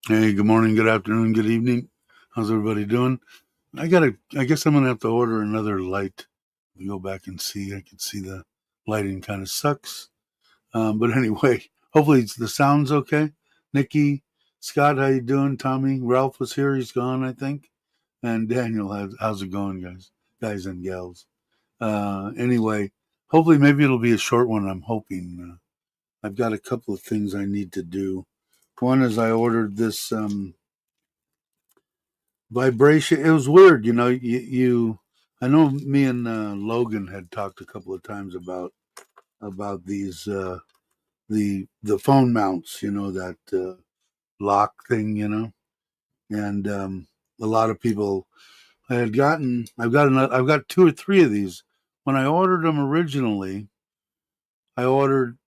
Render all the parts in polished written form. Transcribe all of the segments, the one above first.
Hey, good morning, good afternoon, good evening. How's everybody doing? I guess I'm gonna have to order another light. We go back and see. I can see the lighting kind of sucks. But anyway, hopefully the sound's okay. Nikki, Scott, how you doing? Tommy, Ralph was here. He's gone, I think. And Daniel, how's it going, guys and gals? Anyway, hopefully maybe it'll be a short one. I'm hoping. I've got a couple of things I need to do. One is I ordered this vibration. It was weird, you I know me and Logan had talked a couple of times about these the phone mounts, that lock thing, and a lot of people I've got two or three of these. When I ordered them originally, I ordered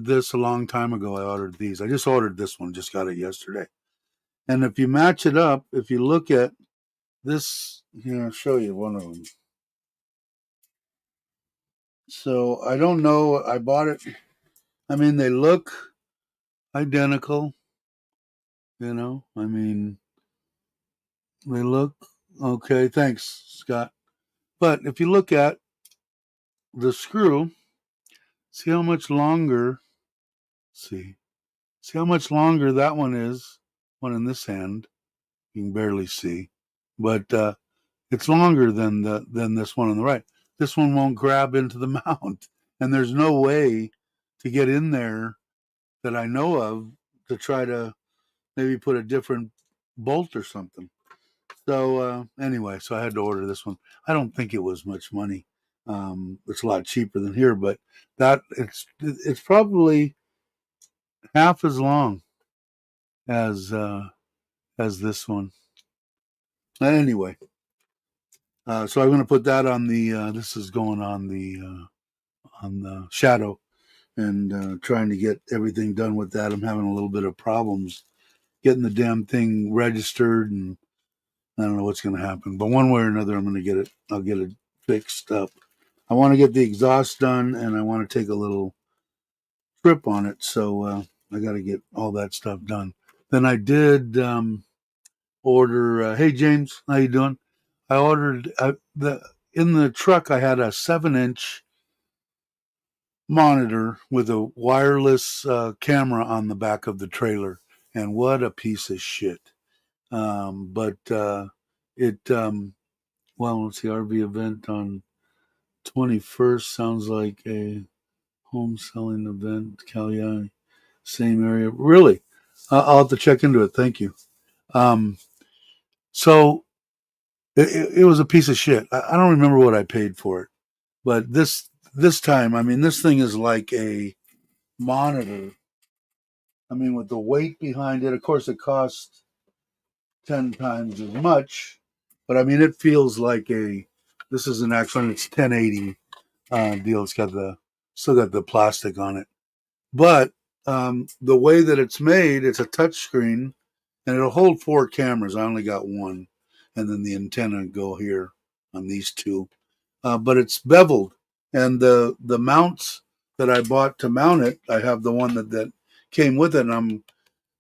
this a long time ago. I ordered these. I just ordered this one, just got it yesterday. And if you match it up, if you look at this, I'll show you one of them. So I don't know. I bought it. I mean, they look identical. They look okay. Thanks, Scott. But if you look at the screw, see how much longer. See how much longer that one is. One in this hand, you can barely see, but it's longer than this one on the right. This one won't grab into the mount, and there's no way to get in there that I know of to try to maybe put a different bolt or something. So anyway, so I had to order this one. I don't think it was much money. It's a lot cheaper than here, but it's probably half as long as this one. Anyway, so I'm going to put that on the. This is going on the shadow, and trying to get everything done with that. I'm having a little bit of problems getting the damn thing registered, and I don't know what's going to happen. But one way or another, I'm going to get it. I'll get it fixed up. I want to get the exhaust done, and I want to take a little trip on it. So I got to get all that stuff done. Then I did order. Hey James, how you doing? I ordered in the truck. I had a 7-inch monitor with a wireless camera on the back of the trailer, and what a piece of shit. But it well, let's see, RV event on 21st sounds like a home selling event. Cagliari, same area. Really, I'll have to check into it. Thank you. So it was a piece of shit. I don't remember what I paid for it, but this time, I mean, this thing is like a monitor. I mean, with the weight behind it, of course, it costs 10 times as much, but I mean, it feels like this is an actual, it's 1080 deal. It's still got the plastic on it, but the way that it's made, it's a touch screen, and it'll hold 4 cameras. I only got one, and then the antenna go here on these two, but it's beveled, and the mounts that I bought to mount it, I have the one that came with it, and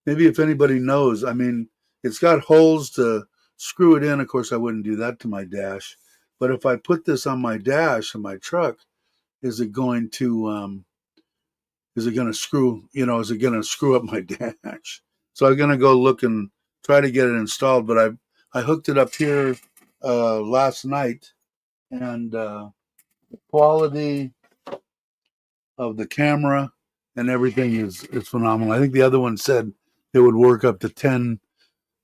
maybe if anybody knows, I mean, it's got holes to screw it in, of course, I wouldn't do that to my dash. But if I put this on my dash in my truck, is it going to screw? Is it going to screw up my dash? So I'm going to go look and try to get it installed. But I hooked it up here last night, and quality of the camera and everything is phenomenal. I think the other one said it would work up to 10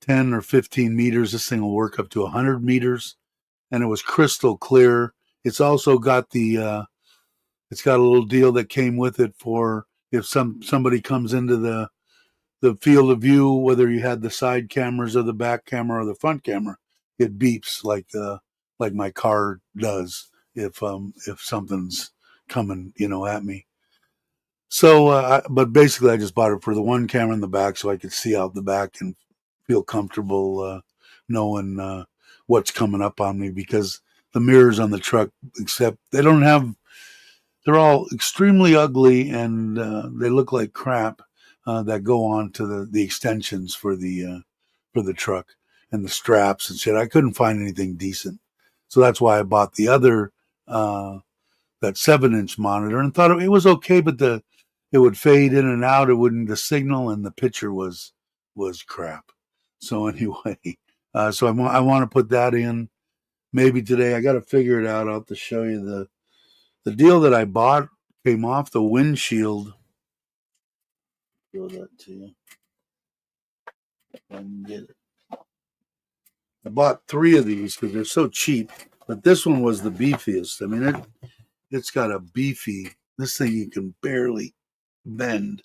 or 15 meters. This thing will work up to 100 meters, and it was crystal clear. It's also got it's got a little deal that came with it for if somebody comes into the field of view, whether you had the side cameras or the back camera or the front camera, it beeps like my car does if something's coming at me. So, but basically, I just bought it for the one camera in the back so I could see out the back and feel comfortable knowing what's coming up on me, because the mirrors on the truck, except they're all extremely ugly, and they look like crap that go on to the extensions for the truck and the straps and shit. I couldn't find anything decent, so that's why I bought the other that 7-inch monitor and thought it was okay, but it would fade in and out. It wouldn't the signal, and the picture was crap. So anyway, so I want to put that in maybe today. I got to figure it out. I'll have to show you the deal that I bought came off the windshield. Show that to you. If I can get it. I bought 3 of these because they're so cheap, but this one was the beefiest. I mean, it's got a beefy. This thing you can barely bend,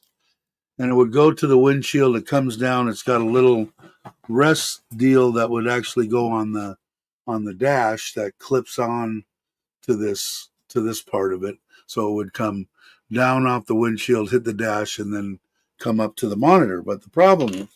and it would go to the windshield. It comes down. It's got a little rest deal that would actually go on the dash that clips on to this part of it, so it would come down off the windshield, hit the dash, and then come up to the monitor. But the problem is,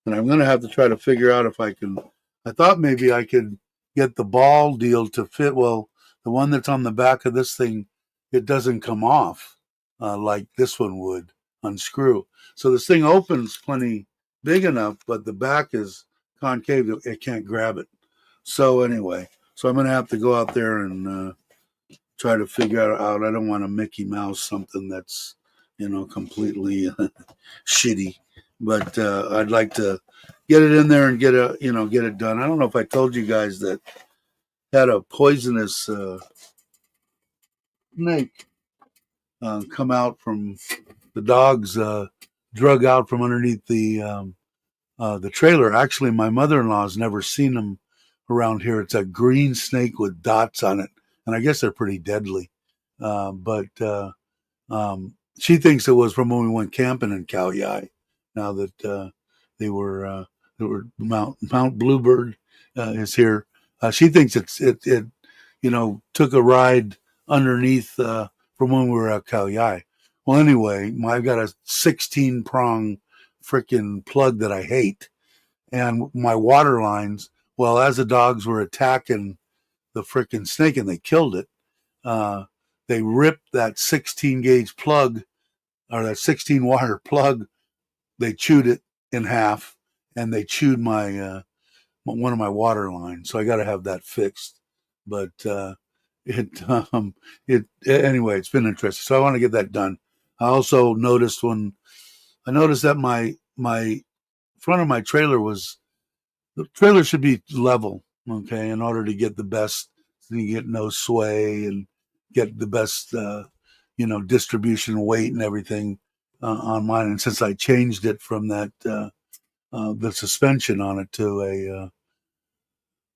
and I'm going to have to try to figure out if I can. I thought maybe I could get the ball deal to fit. Well, the one that's on the back of this thing, it doesn't come off like this one would unscrew. So this thing opens plenty big enough, but the back is concave. It can't grab it. So anyway, so I'm going to have to go out there and try to figure out. I don't want to Mickey Mouse something that's completely shitty, but I'd like to get it in there and get it done. I don't know if I told you guys that had a poisonous snake come out from the dogs drug out from underneath the trailer. Actually, my mother-in-law's never seen them around here. It's a green snake with dots on it, and I guess they're pretty deadly. But she thinks it was from when we went camping in Kauai. Now that they were Mount Bluebird is here, she thinks it took a ride underneath from when we were at Kauai. Well, anyway, I've got a 16-prong freaking plug that I hate, and my water lines. Well, as the dogs were attacking the freaking snake and they killed it, they ripped that 16 gauge plug, or that 16 wire plug. They chewed it in half, and they chewed my one of my water lines. So I got to have that fixed. But anyway, it's been interesting. So I want to get that done. I also noticed that my front of my trailer the trailer should be level, okay, in order to get the best, so you get no sway and get the best, distribution, weight, and everything on mine. And since I changed it from that, the suspension on it to a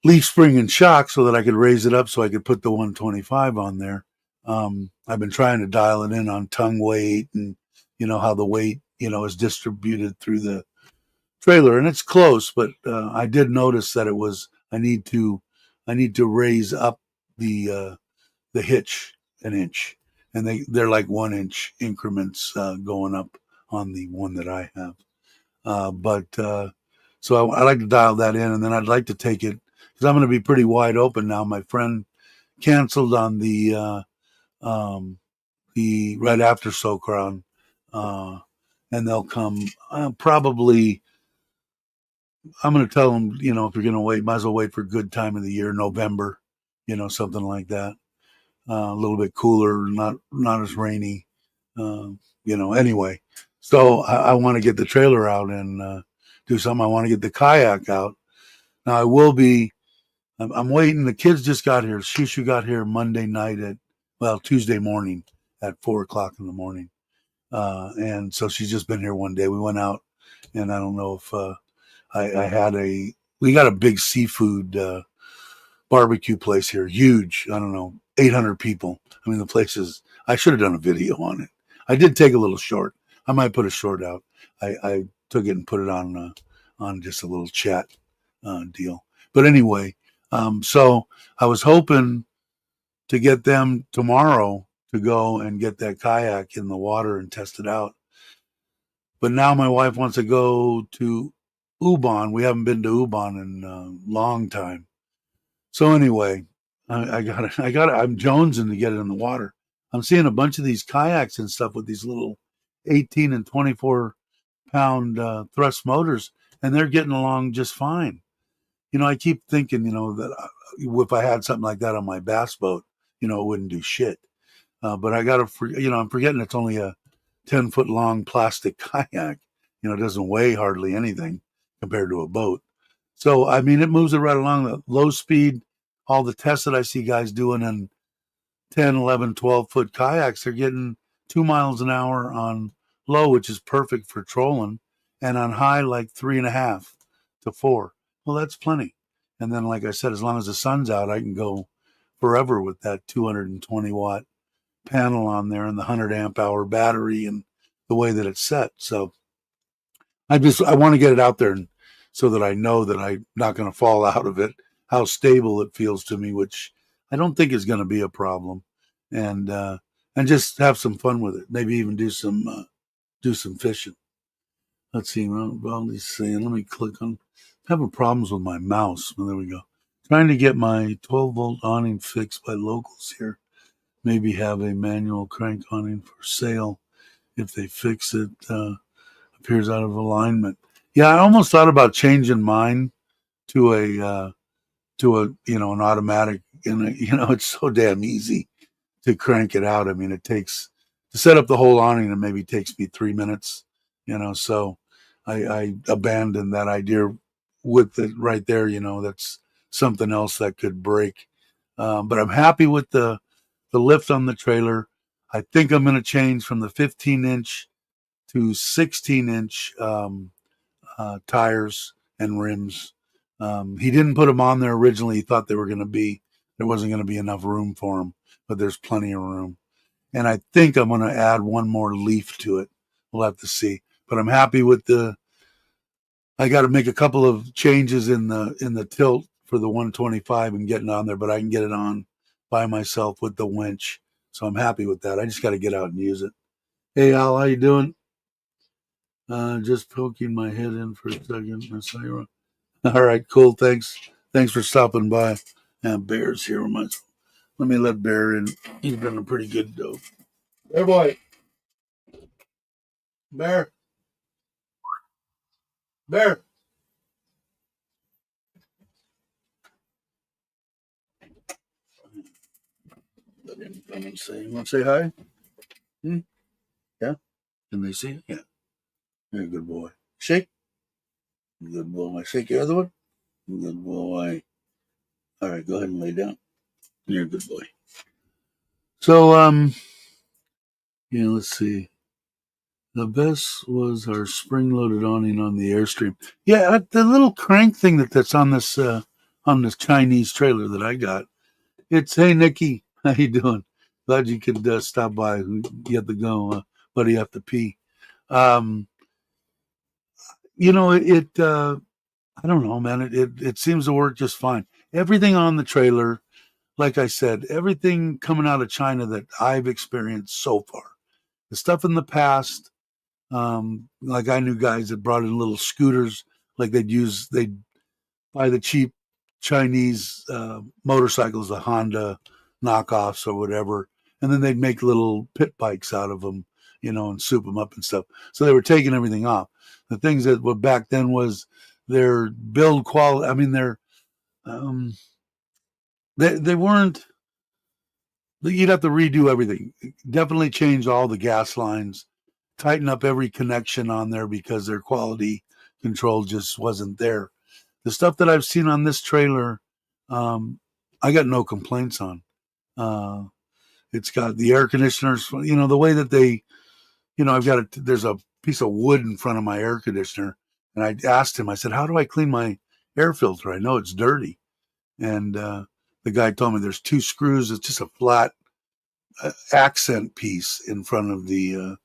leaf spring and shock, so that I could raise it up so I could put the 125 on there. I've been trying to dial it in on tongue weight and how the weight is distributed through the trailer, and it's close, but I did notice that it was I need to raise up the hitch an inch, and they're like 1-inch increments going up on the one that I have. But so I like to dial that in, and then I'd like to take it because I'm going to be pretty wide open now. My friend canceled on the right after Socron, and they'll come probably I'm going to tell them, if you're going to wait, might as well wait for a good time of the year, November, something like that. A little bit cooler, not as rainy. Anyway. So I want to get the trailer out and do something. I want to get the kayak out. Now I will be. I'm waiting. The kids just got here. Shishu got here Monday night Tuesday morning at 4:00 in the morning. And so she's just been here one day. We went out, and I don't know if we got a big seafood barbecue place here, huge. I don't know, 800 people. I mean, the place is. I should have done a video on it. I did take a little short. I might put a short out. I took it and put it on just a little chat deal. But anyway, so I was hoping to get them tomorrow to go and get that kayak in the water and test it out. But now my wife wants to go to Ubon. We haven't been to Ubon in a long time. So anyway, I'm jonesing to get it in the water. I'm seeing a bunch of these kayaks and stuff with these little 18 and 24 pound thrust motors, and they're getting along just fine. I keep thinking, that if I had something like that on my bass boat, it wouldn't do shit. But I'm forgetting it's only a 10-foot long plastic kayak. It doesn't weigh hardly anything compared to a boat. So, I mean, it moves it right along the low speed. All the tests that I see guys doing in 10, 11, 12-foot kayaks, they're getting 2 miles an hour on low, which is perfect for trolling, and on high, like 3.5 to 4. Well, that's plenty. And then, like I said, as long as the sun's out, I can go forever with that 220-watt panel on there and the 100-amp-hour battery and the way that it's set. So I want to get it out there so that I know that I'm not going to fall out of it, how stable it feels to me, which I don't think is going to be a problem, and just have some fun with it. Maybe even do some fishing. Let's see. Well, let's see. Let me click on. I'm having problems with my mouse. Well, there we go. Trying to get my 12-volt awning fixed by locals here. Maybe have a manual crank awning for sale. If they fix it, appears out of alignment. Yeah, I almost thought about changing mine to an automatic. And it's so damn easy to crank it out. I mean, it takes to set up the whole awning. It maybe takes me 3 minutes. So I abandoned that idea with it right there. That's something else that could break. But I'm happy with the lift on the trailer. I think I'm going to change from the 15-inch to 16-inch tires and rims. He didn't put them on there originally. He thought there wasn't going to be enough room for them, but there's plenty of room. And I think I'm going to add one more leaf to it. We'll have to see. But I'm happy with I got to make a couple of changes in the tilt for the 125 and getting on there, but I can get it on by myself with the winch. So I'm happy with that. I just got to get out and use it. Hey, Al, how you doing? Just poking my head in for a second. I saw you. All right, cool. Thanks for stopping by. Bear's here. Let me let Bear in. He's been a pretty good dog. Bear boy. Bear. Bear. Let him come and say. You want to say hi? Yeah. Can they see it? Yeah. You're a good boy. Shake. Good boy. Shake your other one. Good boy. All right, go ahead and lay down. You're a good boy. So, let's see. The best was our spring-loaded awning on the Airstream. Yeah, the little crank thing that's on this Chinese trailer that I got. It's hey Nikki, how you doing? Glad you could stop by. You have to go, buddy. You have to pee. I don't know, man. It seems to work just fine. Everything on the trailer, like I said, everything coming out of China that I've experienced so far. The stuff in the past, like I knew guys that brought in little scooters, like they'd buy the cheap Chinese motorcycles, the Honda knockoffs or whatever, and then they'd make little pit bikes out of them, and soup them up and stuff. So they were taking everything off. The things that were back then was their build quality. I mean, um, they weren't. You'd have to redo everything. Definitely change all the gas lines, tighten up every connection on there because their quality control just wasn't there. The stuff that I've seen on this trailer, um, I got no complaints on. Uh, it's got the air conditioners, the way that I've got there's a piece of wood in front of my air conditioner. And I asked him, I said, how do I clean my air filter? I know it's dirty. And the guy told me there's two screws. It's just a flat accent piece in front of the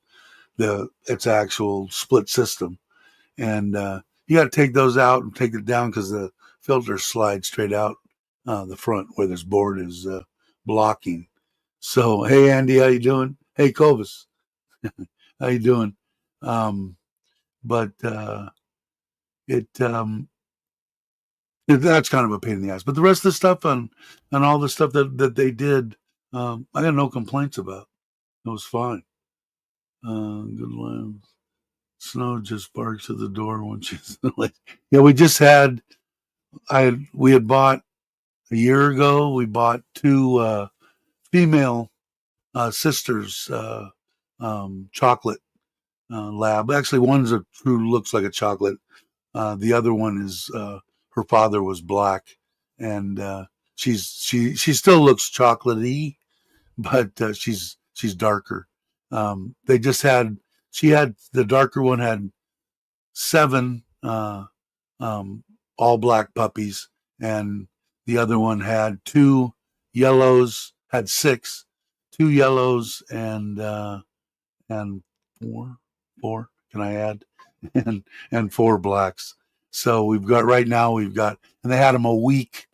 its actual split system. And you got to take those out and take it down because the filter slides straight out the front where this board is blocking. So, hey, Andy, how you doing? Hey, Covis, how you doing? Um, but it, that's kind of a pain in the ass. But the rest of the stuff and all the stuff that they did, I got no complaints about. It was fine. Good line. Snow just barks at the door when she's like, yeah. We had bought a year ago. We bought two female sisters chocolate lab. Actually, one's a true looks like a chocolate. The other one is her father was black, and she still looks chocolatey, but she's darker. They just had she had the darker one had seven um, all black puppies, and the other one had two yellows, had six, two yellows, and four. Can I add? And four blacks. So we've got, and they had them a week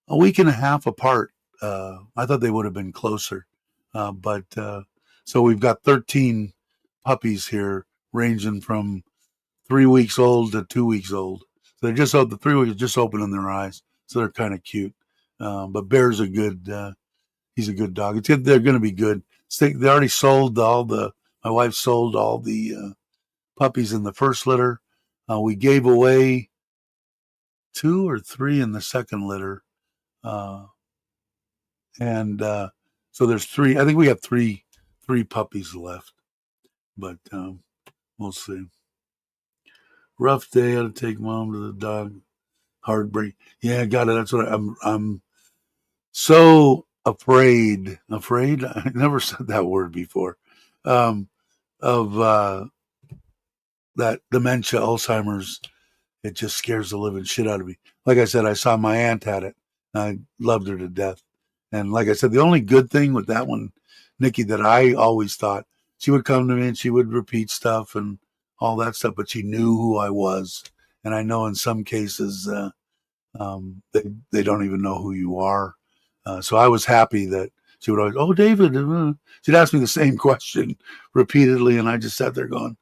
and a half apart. I thought they would have been closer, but so we've got 13 puppies here, ranging from 3 weeks old to 2 weeks old. So they're just the 3 weeks just opening their eyes, so they're kind of cute. But Bear's a good. He's a good dog. They're going to be good. They already sold all the. My wife sold all the puppies in the first litter. We gave away two or three in the second litter, uh, and so there's three. I think we have three puppies left, but we'll see. Rough day. Had to take mom to the dog. Heartbreak. Yeah, got it. That's what I'm so afraid. Afraid. I never said that word before. Um, of that dementia, Alzheimer's. It just scares the living shit out of me. Like I said, I saw my aunt had it. I loved her to death. And like I said, the only good thing with that one, Nikki, that I always thought, she would come to me and she would repeat stuff and all that stuff, but she knew who I was. And I know in some cases, they don't even know who you are. So I was happy that she would always, oh, David, she'd ask me the same question repeatedly. And I just sat there going,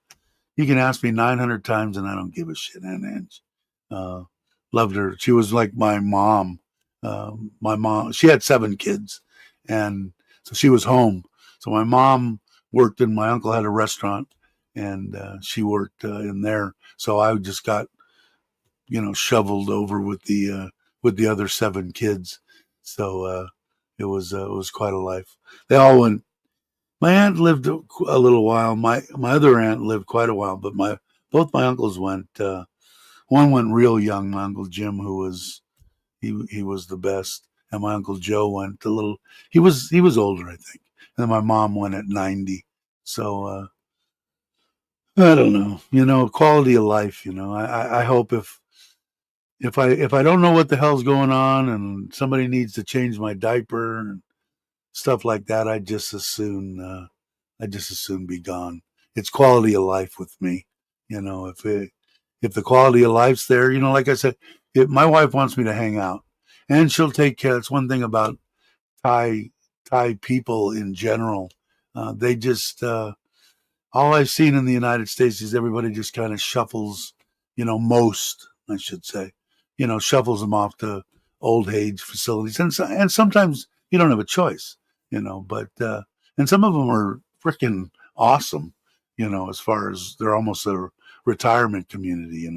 you can ask me 900 times and I don't give a shit an inch. Uh, Loved her. She was like my mom. My mom, she had 7 kids, and so she was home. So my mom worked, and my uncle had a restaurant, and she worked in there. So I just got, shoveled over with the other 7 kids. So it was quite a life. They all went. My aunt lived a little while. My other aunt lived quite a while, but my both my uncles went. One went real young. My uncle Jim, who was he was the best, and my uncle Joe went a little. He was older, I think. And then my mom went at 90. So I don't know. Quality of life. I hope if I don't know what the hell's going on and somebody needs to change my diaper and stuff like that, I just as soon be gone. It's quality of life with me. If the quality of life's there, like I said, if my wife wants me to hang out, and she'll take care. That's one thing about Thai Thai people in general. They just all I've seen in the United States is everybody just kind of shuffles, most I should say, shuffles them off to old age facilities, and sometimes you don't have a choice, but and some of them are freaking awesome, as far as they're almost a retirement community,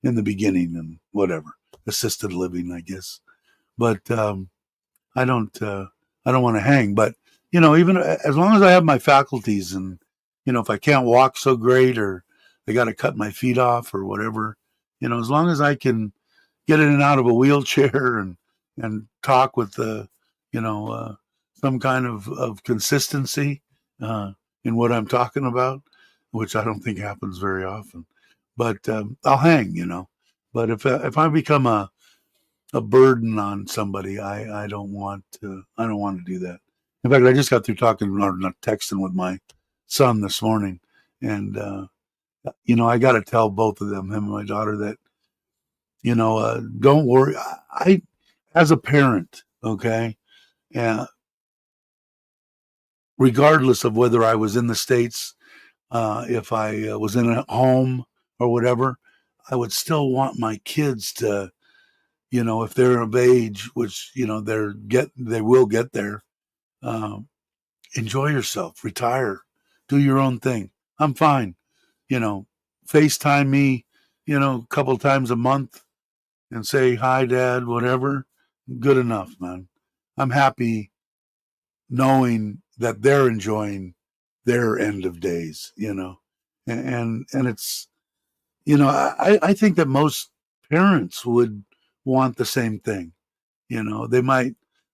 in the beginning and whatever, assisted living, I guess. But I don't I don't want to hang. But even as long as I have my faculties, and if I can't walk so great, or they got to cut my feet off or whatever, as long as I can get in and out of a wheelchair and talk with you know some kind of consistency in what I'm talking about, which I don't think happens very often. But I'll hang. But if I become a burden on somebody, I don't want to. I don't want to do that. In fact, I just got through talking or not texting with my son this morning, and I got to tell both of them, him and my daughter, that don't worry. As a parent, okay, uh, regardless of whether I was in the States, if I was in a home or whatever, I would still want my kids to, if they're of age, which they will get there. Um, Enjoy yourself, retire, do your own thing. I'm fine. You know, FaceTime me, a couple times a month and say hi, Dad, whatever. Good enough, man. I'm happy knowing that they're enjoying their end of days, and it's, I think that most parents would want the same thing.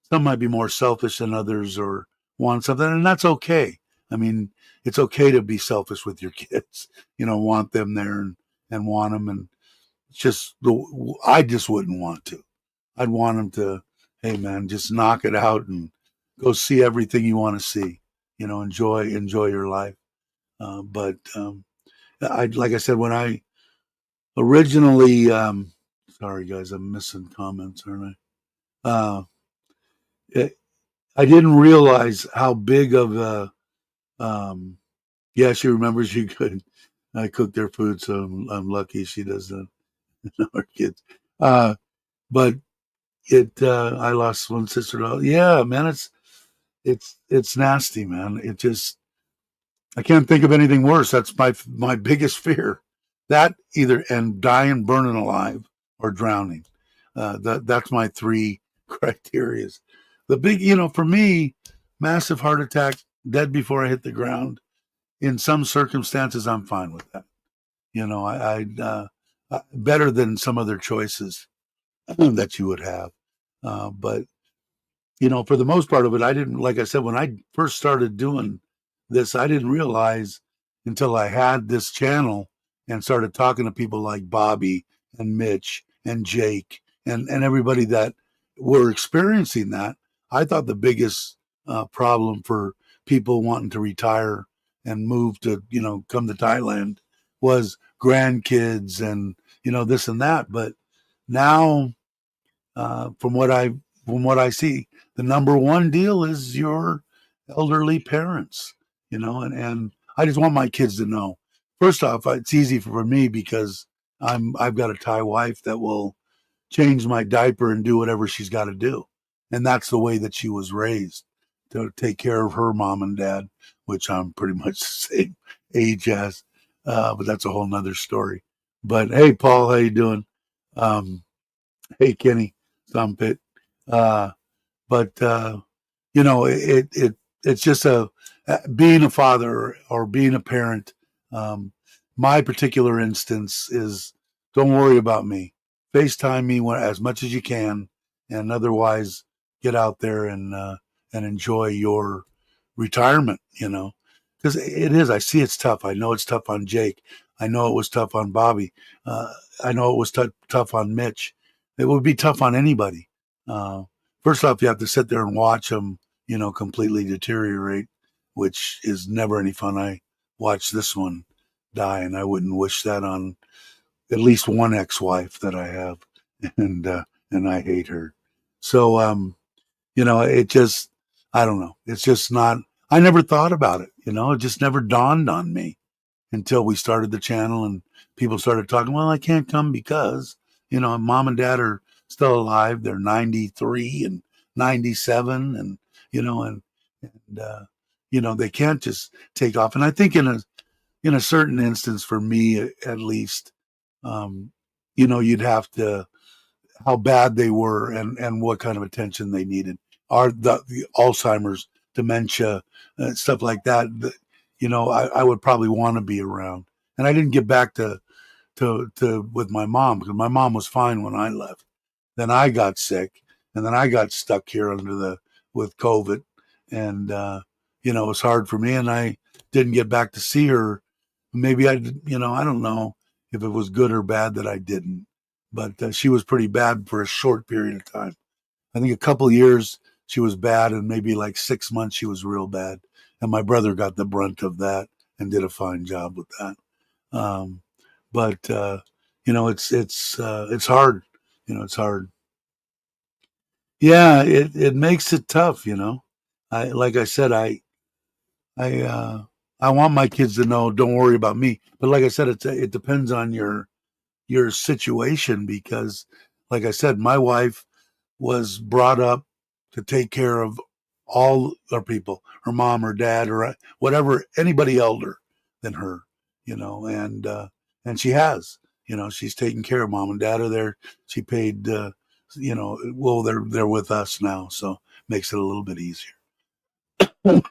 Some might be more selfish than others or want something, and that's okay. I mean, it's okay to be selfish with your kids, want them there and want them. And it's just, I just wouldn't want to. I'd want them to, hey man, just knock it out and go see everything you want to see. Enjoy your life. But like I said, when I originally, sorry guys, I'm missing comments, aren't I? It, I didn't realize how big of a, um, yeah, she remembers you could. I cook their food, so I'm lucky she does that. Our kids. Uh, but I lost one sister. Yeah, man, it's nasty, man. It just, I can't think of anything worse. That's my biggest fear. That either and dying, burning alive, or drowning. That's my three criterias. The big, for me, massive heart attack, dead before I hit the ground. In some circumstances, I'm fine with that. Better than some other choices that you would have. But for the most part of it, I didn't, like I said, when I first started doing this, I didn't realize until I had this channel and started talking to people like Bobby and Mitch and Jake and everybody that were experiencing that. I thought the biggest problem for people wanting to retire and move to, come to Thailand was grandkids and, this and that. But now, from what I see, the number one deal is your elderly parents, and I just want my kids to know. First off, it's easy for me because I've got a Thai wife that will change my diaper and do whatever she's got to do. And that's the way that she was raised, to take care of her mom and dad, which I'm pretty much the same age as. But that's a whole nother story. But hey, Paul, how you doing? Um, hey, Kenny, Thumpit. Uh, but it's just being a father or being a parent. My particular instance is, don't worry about me. FaceTime me as much as you can, and otherwise get out there and enjoy your retirement. Because it is. I see it's tough. I know it's tough on Jake. I know it was tough on Bobby. Uh, I know it was tough on Mitch. It would be tough on anybody. Uh, First off, you have to sit there and watch them, completely deteriorate, which is never any fun. I watched this one die, and I wouldn't wish that on at least one ex-wife that I have, and I hate her. So, it just, I don't know. It's just not. I never thought about it. It just never dawned on me until we started the channel and people started talking. Well, I can't come because mom and dad are still alive. They're 93 and 97, and and they can't just take off. And I think in a certain instance, for me at least, um, you'd have to, how bad they were and what kind of attention they needed. Are the Alzheimer's, dementia, stuff like that. I would probably want to be around. And I didn't get back to with my mom because my mom was fine when I left. Then I got sick, and then I got stuck here with COVID, and it was hard for me, and I didn't get back to see her. Maybe I don't know if it was good or bad that I didn't, but she was pretty bad for a short period of time. I think a couple of years she was bad, and maybe like 6 months she was real bad. And my brother got the brunt of that and did a fine job with that. Um, but it's hard. It's hard. Yeah, it makes it tough. I like I said, I I want my kids to know, don't worry about me. But like I said, it depends on your situation because, like I said, my wife was brought up to take care of all our people, her mom, her dad, or whatever, anybody elder than her, and she has, she's taking care of mom and dad are there. She paid, well, they're with us now, so makes it a little bit easier.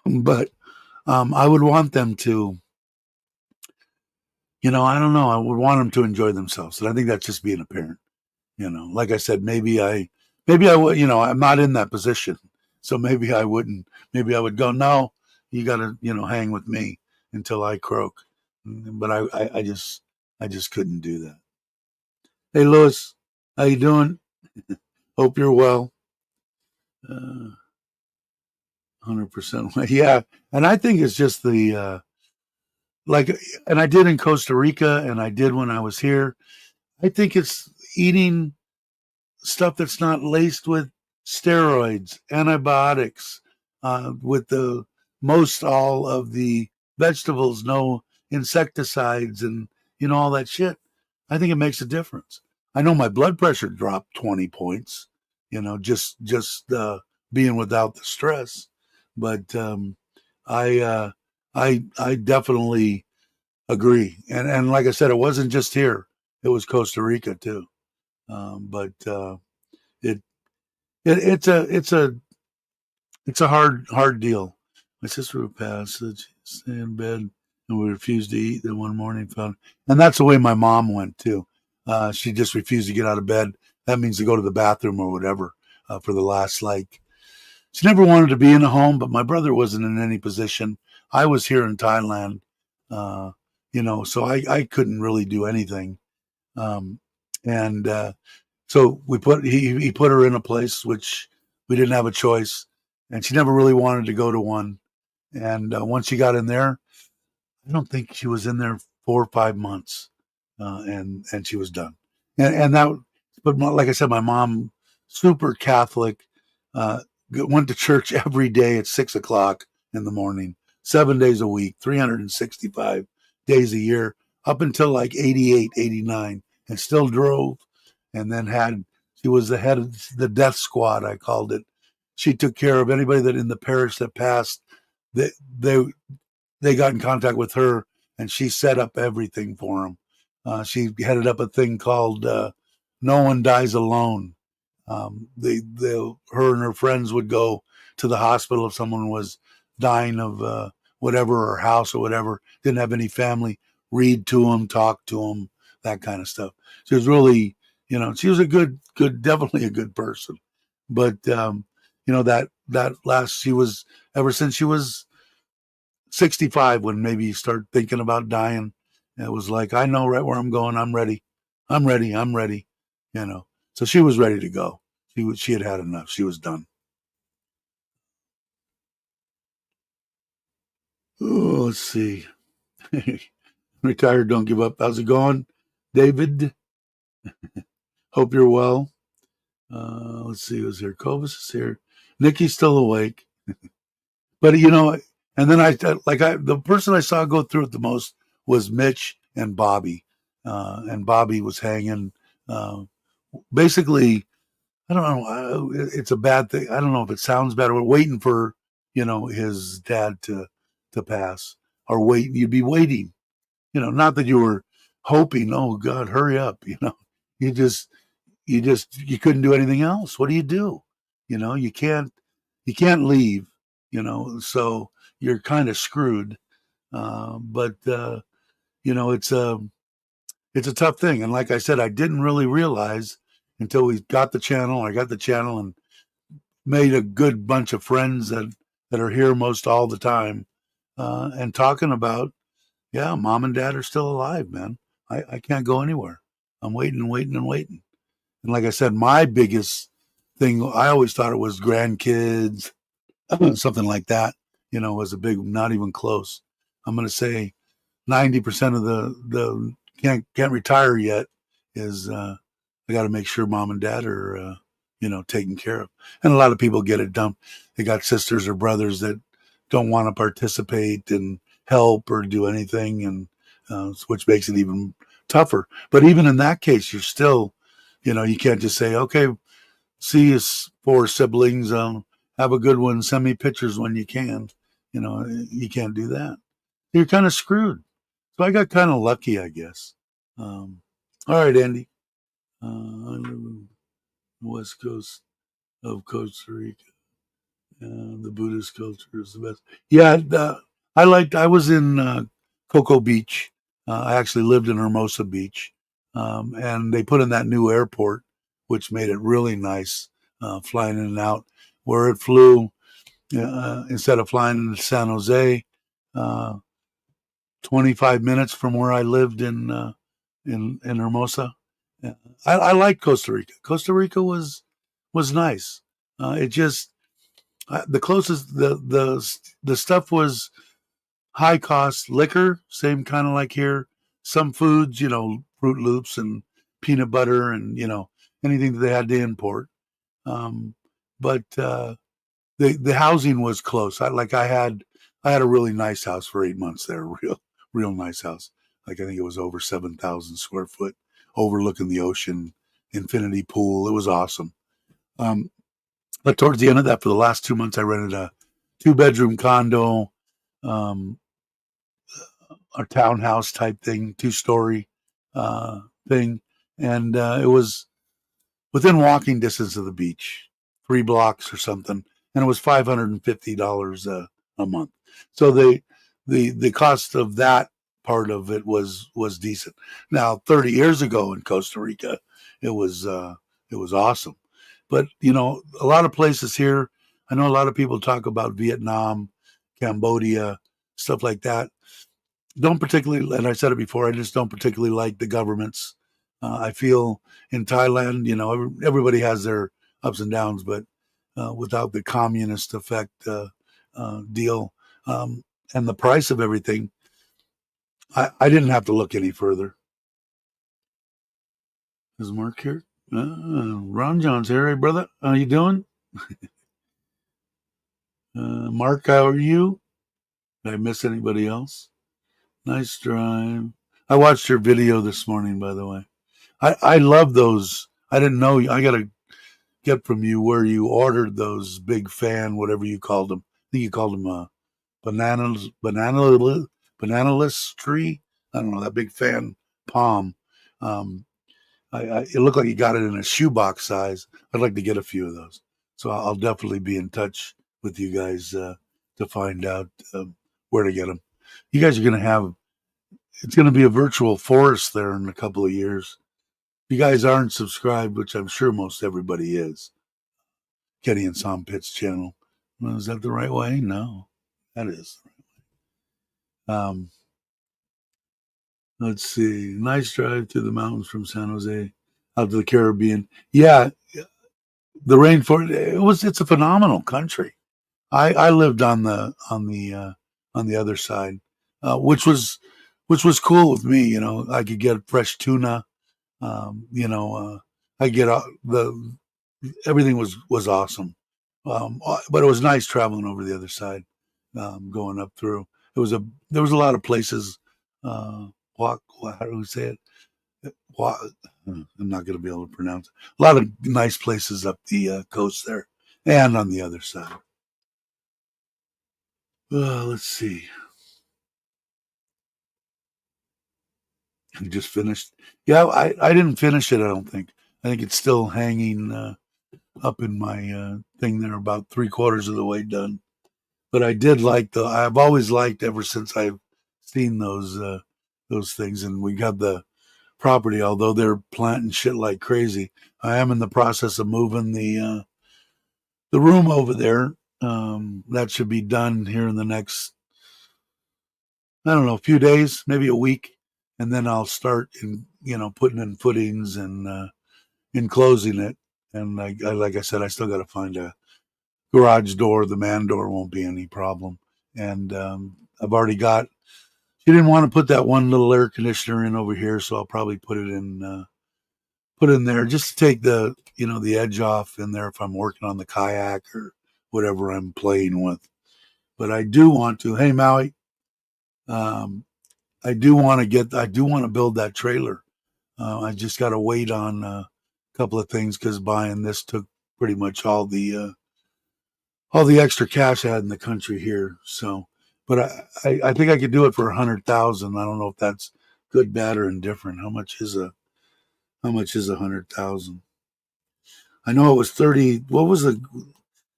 But I would want them to, I don't know, I would want them to enjoy themselves, and I think that's just being a parent. Like I said, maybe I would, I'm not in that position. So maybe I wouldn't, maybe I would go, no, you got to, hang with me until I croak. But I just couldn't do that. Hey, Lewis, how you doing? Hope you're well. 100%. Yeah. And I think it's just like, and I did in Costa Rica and I did when I was here. I think it's eating stuff that's not laced with steroids, antibiotics, with the most all of the vegetables, no insecticides, and all that shit. I think it makes a difference. I know my blood pressure dropped 20 points, just being without the stress, but I I definitely agree, and like I said, it wasn't just here; it was Costa Rica too. But it, it's a hard deal. My sister would pass, stay in bed, and we refused to eat. Then one morning found, and that's the way my mom went too. She just refused to get out of bed. That means to go to the bathroom or whatever for the last like. She never wanted to be in a home, but my brother wasn't in any position. I was here in Thailand, uh, so I couldn't really do anything. Um, and so he put her in a place which we didn't have a choice, and she never really wanted to go to one. And once she got in there, I don't think she was in there 4 or 5 months, and she was done. And that, but like I said, my mom, super Catholic, uh, went to church every day at 6 o'clock in the morning, 7 days a week, 365 days a year, up until like 88, 89, and still drove. And then she was the head of the death squad, I called it. She took care of anybody that in the parish that passed. They, they they got in contact with her and she set up everything for them. She headed up a thing called No One Dies Alone. Her and her friends would go to the hospital if someone was dying of whatever, or house or whatever, didn't have any family, read to them, talk to them, that kind of stuff. She was really, she was a definitely a good person. But, that last, she was, ever since she was 65, when maybe you start thinking about dying. It was like, I know right where I'm going. I'm ready. I'm ready. I'm ready. So she was ready to go. She had had enough. She was done. Oh, let's see. Retired, don't give up. How's it going, David? Hope you're well. Let's see who's here. Covis is here. Nikki's still awake. But and then the person I saw go through it the most was Mitch and Bobby, and Bobby was hanging. Uh, Basically, I don't know. It's a bad thing. I don't know if it sounds bad. We're waiting for his dad to pass, or wait. You'd be waiting. Not that you were hoping. Oh God, hurry up. You just you couldn't do anything else. What do? You can't leave. So you're kind of screwed. But it's a tough thing. And like I said, I didn't really realize until we got the channel. I got the channel and made a good bunch of friends that are here most all the time, and talking about, yeah, mom and dad are still alive, man. I can't go anywhere. I'm waiting and waiting and waiting. And like I said, my biggest thing, I always thought it was grandkids, something like that, was a big, not even close. I'm going to say 90% of the can't retire yet is, I got to make sure mom and dad are, taken care of. And a lot of people get it done. They got sisters or brothers that don't want to participate and help or do anything, and which makes it even tougher. But even in that case, you're still, you can't just say, okay, see us four siblings, have a good one, send me pictures when you can. You can't do that. You're kind of screwed. So I got kind of lucky, I guess. All right, Andy. I live on the west coast of Costa Rica. The Buddhist culture is the best. Yeah, I was in Cocoa Beach. I actually lived in Hermosa Beach, and they put in that new airport, which made it really nice, flying in and out. Where it flew, instead of flying into San Jose, uh, 25 minutes from where I lived in Hermosa. Yeah. I like Costa Rica. Costa Rica was nice. It just the closest the stuff was high cost liquor, same kind of like here. Some foods, Fruit Loops and peanut butter, and anything that they had to import. Um, but the housing was close. I had a really nice house for 8 months there, real nice house. Like, I think it was over 7,000 square foot, overlooking the ocean, infinity pool. It was awesome. Um, but towards the end of that, for the last 2 months, I rented a 2-bedroom condo, um, a townhouse type thing, 2-story thing, and it was within walking distance of the beach, 3 blocks or something, and it was $550 a month. So the cost of that part of it was decent. Now, 30 years ago in Costa Rica, it was awesome. But a lot of places here, I know a lot of people talk about Vietnam, Cambodia, stuff like that. Don't particularly, and I said it before, I just don't particularly like the governments. I feel in Thailand, everybody has their ups and downs, but without the communist effect deal, and the price of everything, I didn't have to look any further. Is Mark here? Ron John's here. Hey, brother. How you doing? Mark, how are you? Did I miss anybody else? Nice drive. I watched your video this morning, by the way. I love those. I didn't know. I got to get from you where you ordered those big fan, whatever you called them. I think you called them bananaless tree. I don't know, that big fan palm. Um, it looked like you got it in a shoebox size. I'd like to get a few of those. So I'll definitely be in touch with you guys to find out where to get them. You guys are going to have, it's going to be a virtual forest there in a couple of years. You guys aren't subscribed, which I'm sure most everybody is. Kenny and Sam Pitt's channel. Well, is that the right way? No, that is. Um, let's see. Nice drive through the mountains from San Jose out to the Caribbean. Yeah, the rainforest. It's a phenomenal country. I lived on the other side, which was cool with me. I could get fresh tuna. I get the everything was awesome. But it was nice traveling over the other side, going up through. There was a lot of places. Walk. How do we say it? Walk, I'm not going to be able to pronounce it. A lot of nice places up the coast there, and on the other side. Let's see. I just finished. Yeah, I didn't finish it. I don't think. I think it's still hanging up in my thing there, about 3/4 of the way done. But I did like the. I've always liked ever since I've seen those things, and we got the property. Although they're planting shit like crazy, I am in the process of moving the room over there. That should be done here in the next, I don't know, a few days, maybe a week, and then I'll start putting in footings and enclosing it. And like I said, I still got to find a garage door. The man door won't be any problem. And I've already got. She didn't want to put that one little air conditioner in over here, so I'll probably put in there just to take the edge off in there if I'm working on the kayak or whatever I'm playing with. But I do want to. Hey Maui, um, I do want to build that trailer. I just got to wait on a couple of things because buying this took pretty much all the extra cash I had in the country here. So, but I think I could do it for 100,000. I don't know if that's good, bad, or indifferent. How much is 100,000? I know it was 30. What was the?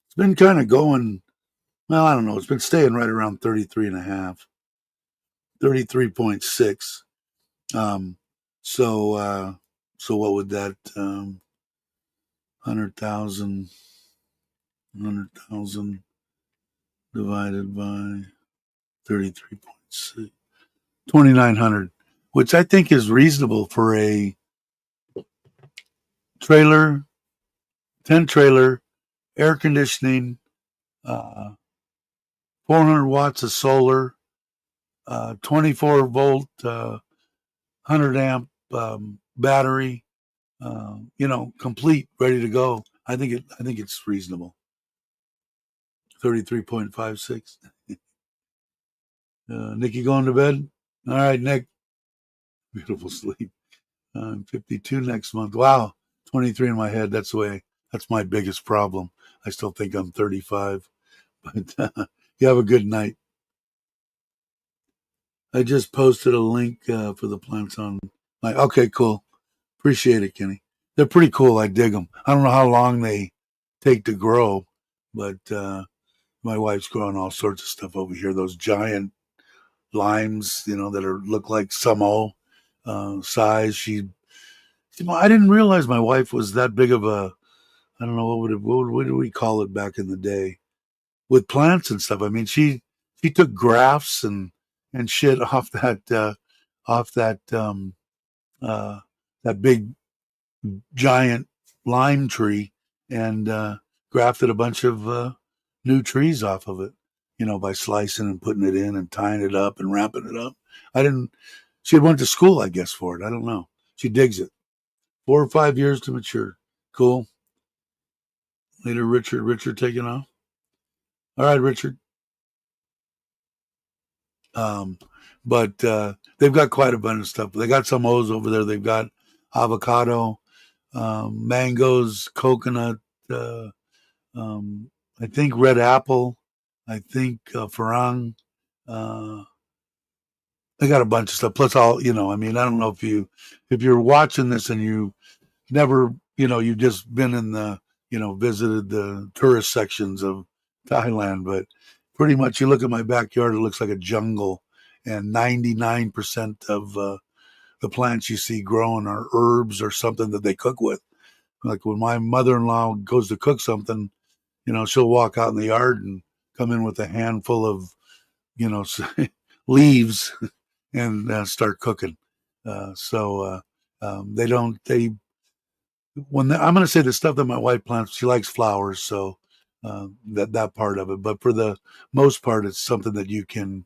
It's been kind of going. Well, I don't know. It's been staying right around 33 and a half, 33.6. Um, so, so what would that, 100,000, divided by 33.6, 2,900, which I think is reasonable for a trailer, tent trailer, air conditioning, uh, 400 watts of solar, 24 volt, 100 amp battery, complete, ready to go. I think it's reasonable. 33.56. Nikki going to bed? All right, Nick. Beautiful sleep. 52 next month. Wow. 23 in my head. That's my biggest problem. I still think I'm 35. But you have a good night. I just posted a link for the plants on my. Okay, cool. Appreciate it, Kenny. They're pretty cool. I dig them. I don't know how long they take to grow, but my wife's growing all sorts of stuff over here. Those giant limes, that look like Samo size. I didn't realize my wife was that big of a. I don't know what did we call it back in the day with plants and stuff. I mean, she took grafts and shit off uh, that big giant lime tree and grafted a bunch of new trees off of it, by slicing and putting it in and tying it up and wrapping it up. I didn't. She had went to school, I guess, for it. I don't know. She digs it. 4 or 5 years to mature. Cool. Later, Richard. Richard taking off. All right, Richard. Um, but they've got quite a bunch of stuff. They got some O's over there. They've got avocado, mangoes, coconut. Um, I think red apple. I think farang. Uh, they got a bunch of stuff. Plus, all I mean, I don't know if you're watching this and you never, you've just been in the, visited the tourist sections of Thailand, but pretty much you look at my backyard, it looks like a jungle, and 99% of the plants you see growing are herbs or something that they cook with. Like when my mother-in-law goes to cook something, she'll walk out in the yard and come in with a handful of, you know, leaves and start cooking. They don't, they, I'm going to say the stuff that my wife plants, she likes flowers. So that part of it. But for the most part, it's something that you can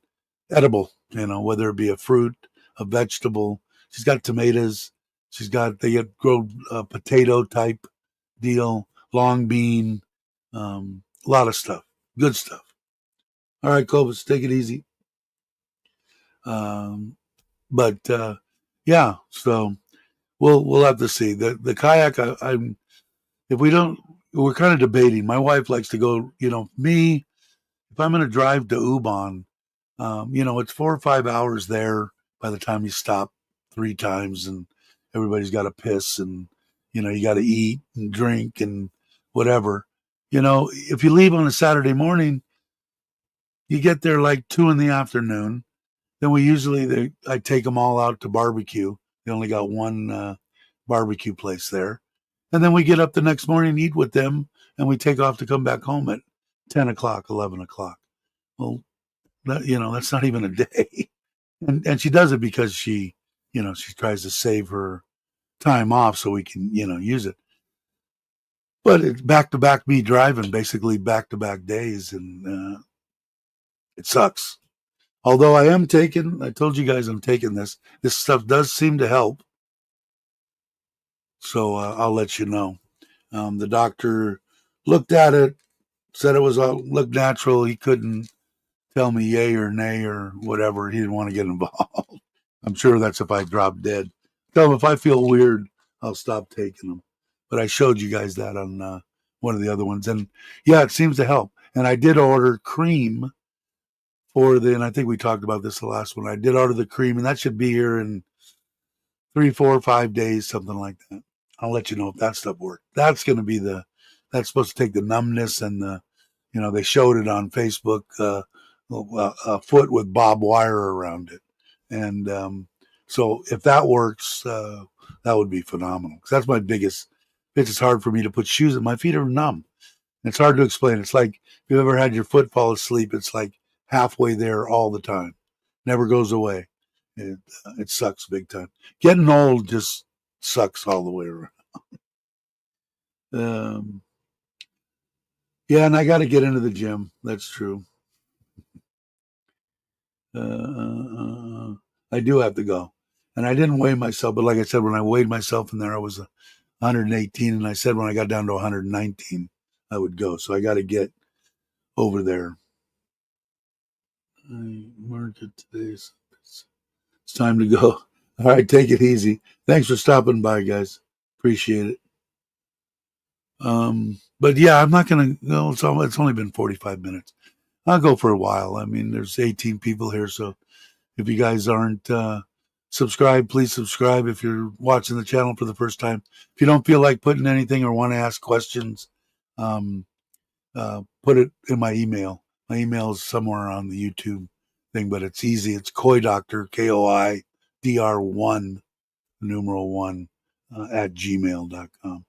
edible, whether it be a fruit, a vegetable. She's got tomatoes. They get grow potato type deal, long bean, a lot of stuff, good stuff. All right, Cobus, take it easy. Um, but yeah, so we'll have to see the kayak. I'm if we don't, we're kind of debating. My wife likes to go. Me, if I'm going to drive to Ubon, it's 4 or 5 hours there by the time you stop 3 times, and everybody's got to piss, and you got to eat and drink and whatever. If you leave on a Saturday morning, you get there like 2 in the afternoon. Then I take them all out to barbecue. They only got one barbecue place there. And then we get up the next morning, eat with them, and we take off to come back home at 10 o'clock, 11 o'clock. Well, that's not even a day. And she does it because she tries to save her time off so we can, use it. But it's back to back me driving, basically back to back days, and it sucks. Although I told you guys I'm taking this. This stuff does seem to help. So I'll let you know. The doctor looked at it, said it looked natural. He couldn't tell me yay or nay or whatever. He didn't want to get involved. I'm sure that's if I drop dead. Tell him if I feel weird, I'll stop taking them. But I showed you guys that on one of the other ones. And yeah, it seems to help. And I did order cream and I think we talked about this the last one. I did order the cream, and that should be here in 3, 4, 5 days, something like that. I'll let you know if that stuff works. That's supposed to take the numbness and they showed it on Facebook, a foot with barbed wire around it. And so if that works, that would be phenomenal. Because that's my biggest. It's just hard for me to put shoes on. My feet are numb. It's hard to explain. It's like if you've ever had your foot fall asleep, it's like halfway there all the time. Never goes away. It sucks big time. Getting old just sucks all the way around. Yeah, and I got to get into the gym. That's true. I do have to go. And I didn't weigh myself, but like I said, when I weighed myself in there, I was 118, and I said when I got down to 119, I would go. So I got to get over there. I mark it today. It's time to go. All right, take it easy. Thanks for stopping by, guys. Appreciate it. But yeah, I'm not gonna go. It's only been 45 minutes. I'll go for a while. I mean, there's 18 people here, so if you guys aren't subscribed, please subscribe. If you're watching the channel for the first time, if you don't feel like putting anything or want to ask questions, put it in my email. My email is somewhere on the YouTube thing, but it's easy. It's KoiDoctor, KOIDR1, numeral 1, at gmail.com.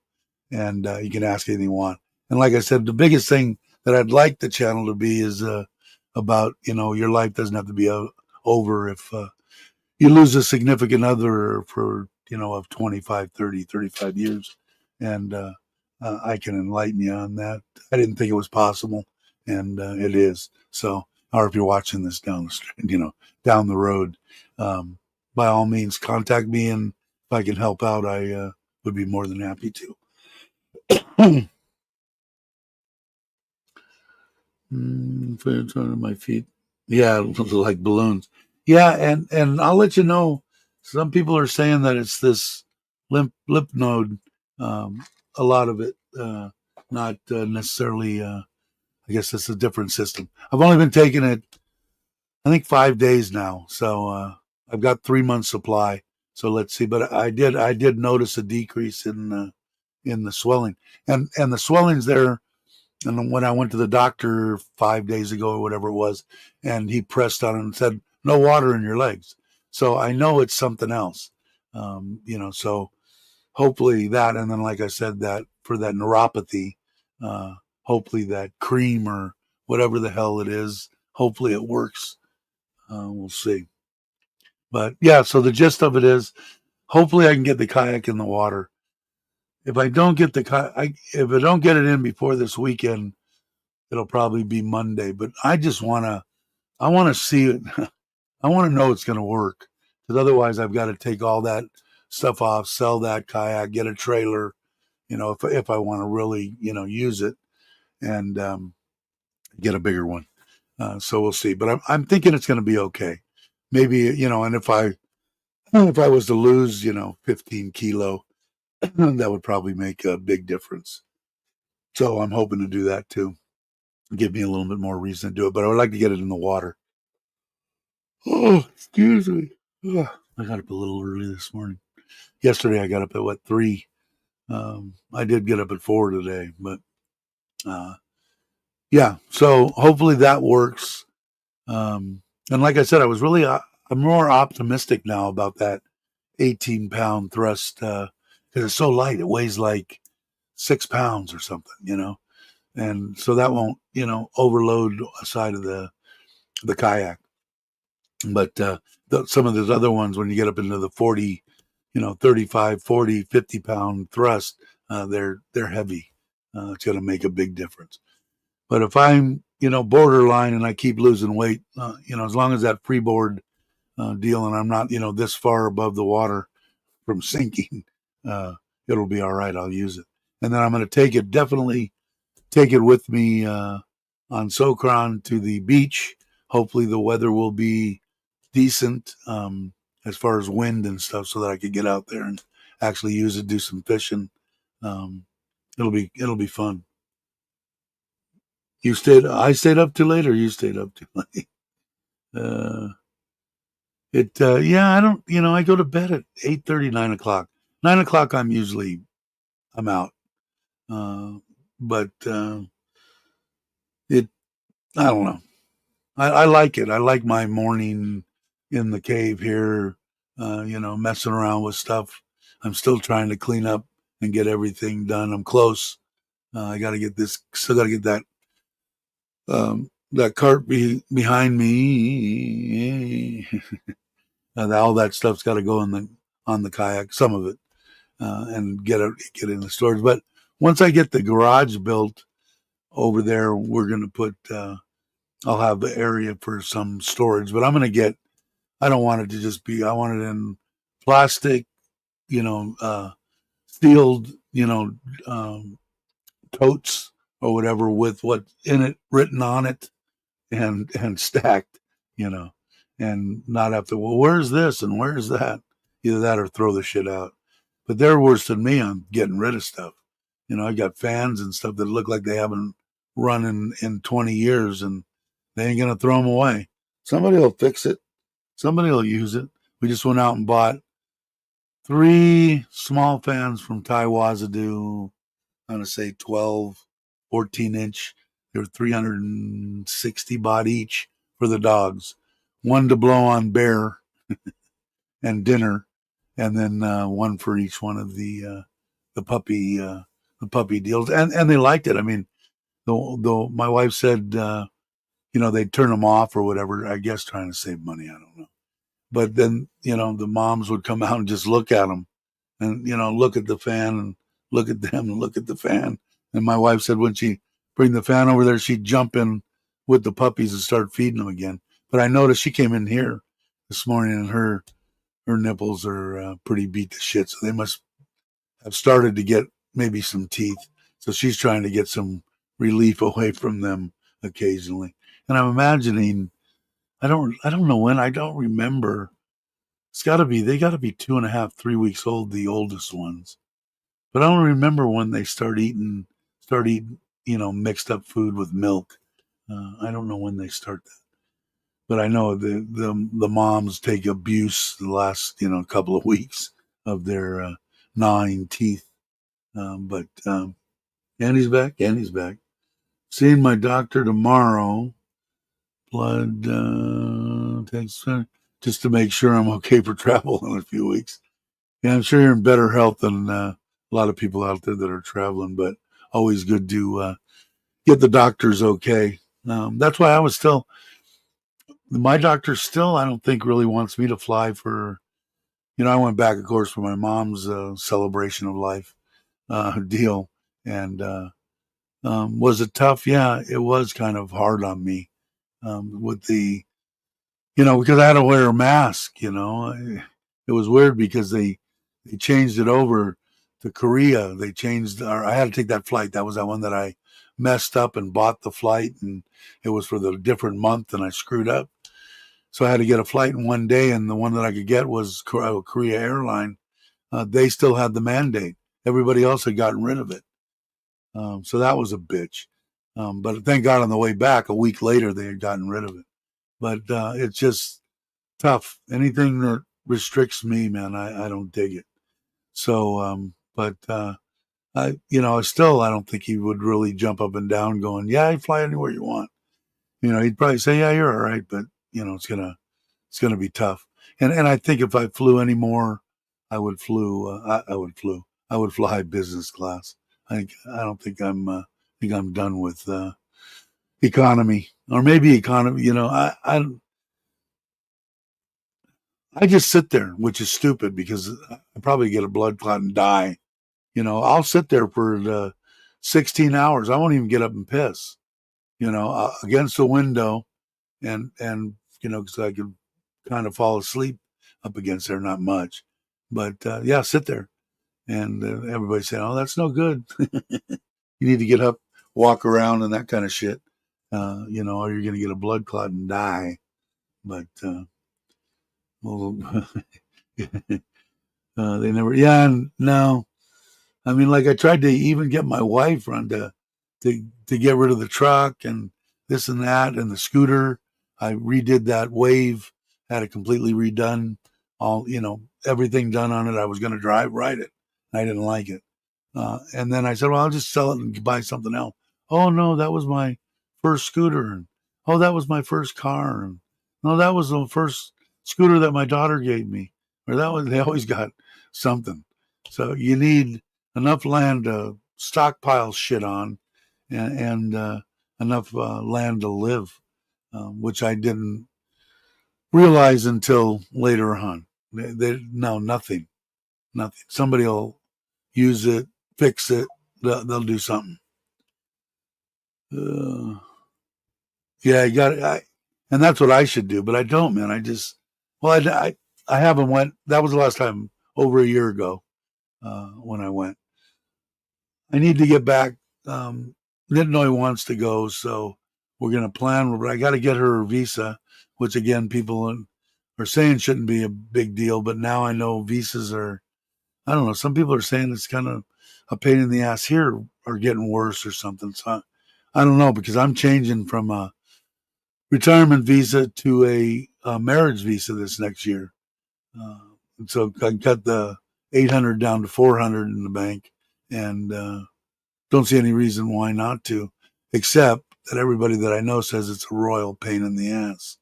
And you can ask anything you want. And like I said, the biggest thing that I'd like the channel to be is about, your life doesn't have to be over if you lose a significant other for, of 25, 30, 35 years. And I can enlighten you on that. I didn't think it was possible, and it is. So, or if you're watching this down the street, down the road, by all means, contact me, and if I can help out, I would be more than happy to. My feet, yeah, like balloons. Yeah, and I'll let you know. Some people are saying that it's this lymph node. A lot of it, not necessarily. I guess it's a different system. I've only been taking it, I think, 5 days now, so I've got 3 months supply. So let's see. But I did notice a decrease in the swelling, and the swelling's there. And when I went to the doctor 5 days ago or whatever it was, and he pressed on it and said, "No water in your legs." So I know it's something else. So hopefully that, and then like I said, that for that neuropathy, hopefully that cream or whatever the hell it is, hopefully it works. We'll see. But yeah, so the gist of it is, hopefully I can get the kayak in the water. If I don't get if I don't get it in before this weekend, it'll probably be Monday. But I want to see it. I want to know it's going to work, because otherwise I've got to take all that stuff off, sell that kayak, get a trailer, if I want to really, use it, and get a bigger one. So we'll see. But I'm thinking it's going to be okay. Maybe, and if I was to lose, 15 kilo, that would probably make a big difference. So I'm hoping to do that too. Give me a little bit more reason to do it. But I would like to get it in the water. Oh, excuse me. Ugh. I got up a little early this morning. Yesterday I got up at 3. I did get up at 4 today, but uh, yeah. So hopefully that works. And like I said, I'm more optimistic now about that 18-pound thrust because it's so light. It weighs like 6 pounds or something. And so that won't overload a side of the kayak. But some of those other ones, when you get up into the 40, 35, 40, 50-pound thrust, they're heavy. It's going to make a big difference. But if I'm, borderline and I keep losing weight, as long as that freeboard deal and I'm not, this far above the water from sinking, it'll be all right. I'll use it. And then I'm going to definitely take it with me on Sokran to the beach. Hopefully the weather will be decent as far as wind and stuff so that I could get out there and actually use it, do some fishing. Um, it'll be fun. I stayed up too late or you stayed up too late? Uh, yeah, I don't, I go to bed at 8:30, 9 o'clock. 9 o'clock, I'm out. But it, I don't know. I like it. I like my morning in the cave here, messing around with stuff. I'm still trying to clean up and get everything done. I'm close. I got to get still got to get that cart behind me. All that stuff's got to go on the kayak, some of it, and get in the storage. But once I get the garage built over there, we're going to I'll have the area for some storage, but I don't want it to just be, I want it in plastic, sealed, totes or whatever with what's in it written on it and stacked, you know, and not have to, well, where's this and where's that? Either that or throw the shit out. But they're worse than me on getting rid of stuff. I got fans and stuff that look like they haven't run in 20 years and they ain't going to throw them away. Somebody will fix it. Somebody will use it. We just went out and bought 3 small fans from Taiwazadu. I'm going to say 12, 14-inch. They're 360 baht each for the dogs. One to blow on bear and dinner, and then one for each one of the puppy deals. And they liked it. I mean, though my wife said they'd turn them off or whatever. I guess trying to save money. I don't know. But then the moms would come out and just look at them and look at the fan and look at them and look at the fan. And my wife said when she bring the fan over there, she'd jump in with the puppies and start feeding them again. But I noticed she came in here this morning and her nipples are pretty beat to shit, so they must have started to get maybe some teeth. So she's trying to get some relief away from them occasionally. And I'm imagining, I don't know when, I don't remember. They got to be 2.5, 3 weeks old, the oldest ones. But I don't remember when they start eating, mixed up food with milk. I don't know when they start that. But I know the moms take abuse the last, couple of weeks of their gnawing teeth. But Andy's back. Andy's back. Seeing my doctor tomorrow. Blood takes just to make sure I'm okay for travel in a few weeks. Yeah, I'm sure you're in better health than a lot of people out there that are traveling, but always good to get the doctors okay. That's why my doctor still, I don't think really wants me to fly for, I went back, of course, for my mom's celebration of life deal. And was it tough? Yeah, it was kind of hard on me with because I had to wear a mask, It was weird because they changed it over to Korea. I had to take that flight. That was that one that I messed up and bought the flight, and it was for the different month, and I screwed up. So I had to get a flight in one day, and the one that I could get was Korea Airline. They still had the mandate. Everybody else had gotten rid of it. So that was a bitch. But thank God on the way back, a week later, they had gotten rid of it. But it's just tough. Anything that restricts me, man. I don't dig it. So, but I don't think he would really jump up and down going, yeah, you fly anywhere you want. He'd probably say, yeah, you're all right, but it's gonna be tough. And I think if I flew anymore, I would fly business class. I don't think I'm done with economy, or maybe economy. I just sit there, which is stupid because I probably get a blood clot and die. I'll sit there for 16 hours. I won't even get up and piss. Against the window, and because I could kind of fall asleep up against there, not much, but yeah, sit there, and everybody saying, "Oh, that's no good. You need to get up, walk around, and that kind of shit." Or you're going to get a blood clot and die. But well, they never. Yeah, no. I mean, like I tried to even get my wife on to get rid of the truck and this and that and the scooter. I redid that wave, had it completely redone, all everything done on it. I was going to ride it. I didn't like it, and then I said, "Well, I'll just sell it and buy something else." Oh no, that was my first scooter, and oh, that was my first car, and no, that was the first scooter that my daughter gave me, or that was. They always got something. So you need enough land to stockpile shit on, and enough land to live, which I didn't realize until later on. No, nothing. Somebody will use it, fix it. They'll do something. Uh, yeah, you got it. And that's what I should do, but I don't, man. I haven't went. That was the last time over a year ago when I went. I need to get back. Nitnoy wants to go, so we're going to plan. But I got to get her a visa, which again, people are saying shouldn't be a big deal. But now I know visas are. I don't know. Some people are saying it's kind of a pain in the ass here, or getting worse or something. So I don't know, because I'm changing from a retirement visa to a marriage visa this next year. Uh, so I cut the 800 down to 400 in the bank, and don't see any reason why not to, except that everybody that I know says it's a royal pain in the ass.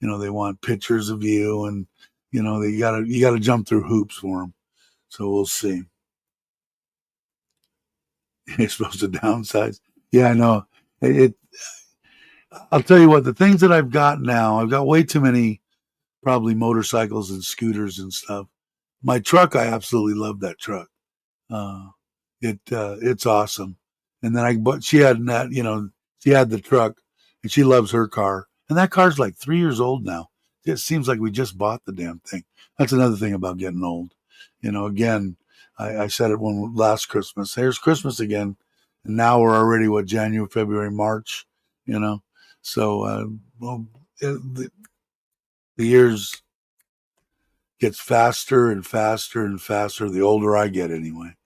They want pictures of you, and you gotta jump through hoops for them. So we'll see. You're supposed to downsize. Yeah, I know. It. I'll tell you what. The things that I've got now, I've got way too many, probably motorcycles and scooters and stuff. My truck, I absolutely love that truck. Uh, it's awesome. And then but she had that, she had the truck, and she loves her car. And that car's like 3 years old now. It seems like we just bought the damn thing. That's another thing about getting old. Again, I said it one last Christmas. Here's Christmas again. And now we're already January, February, March, you know. So well, the years gets faster and faster and faster the older I get anyway.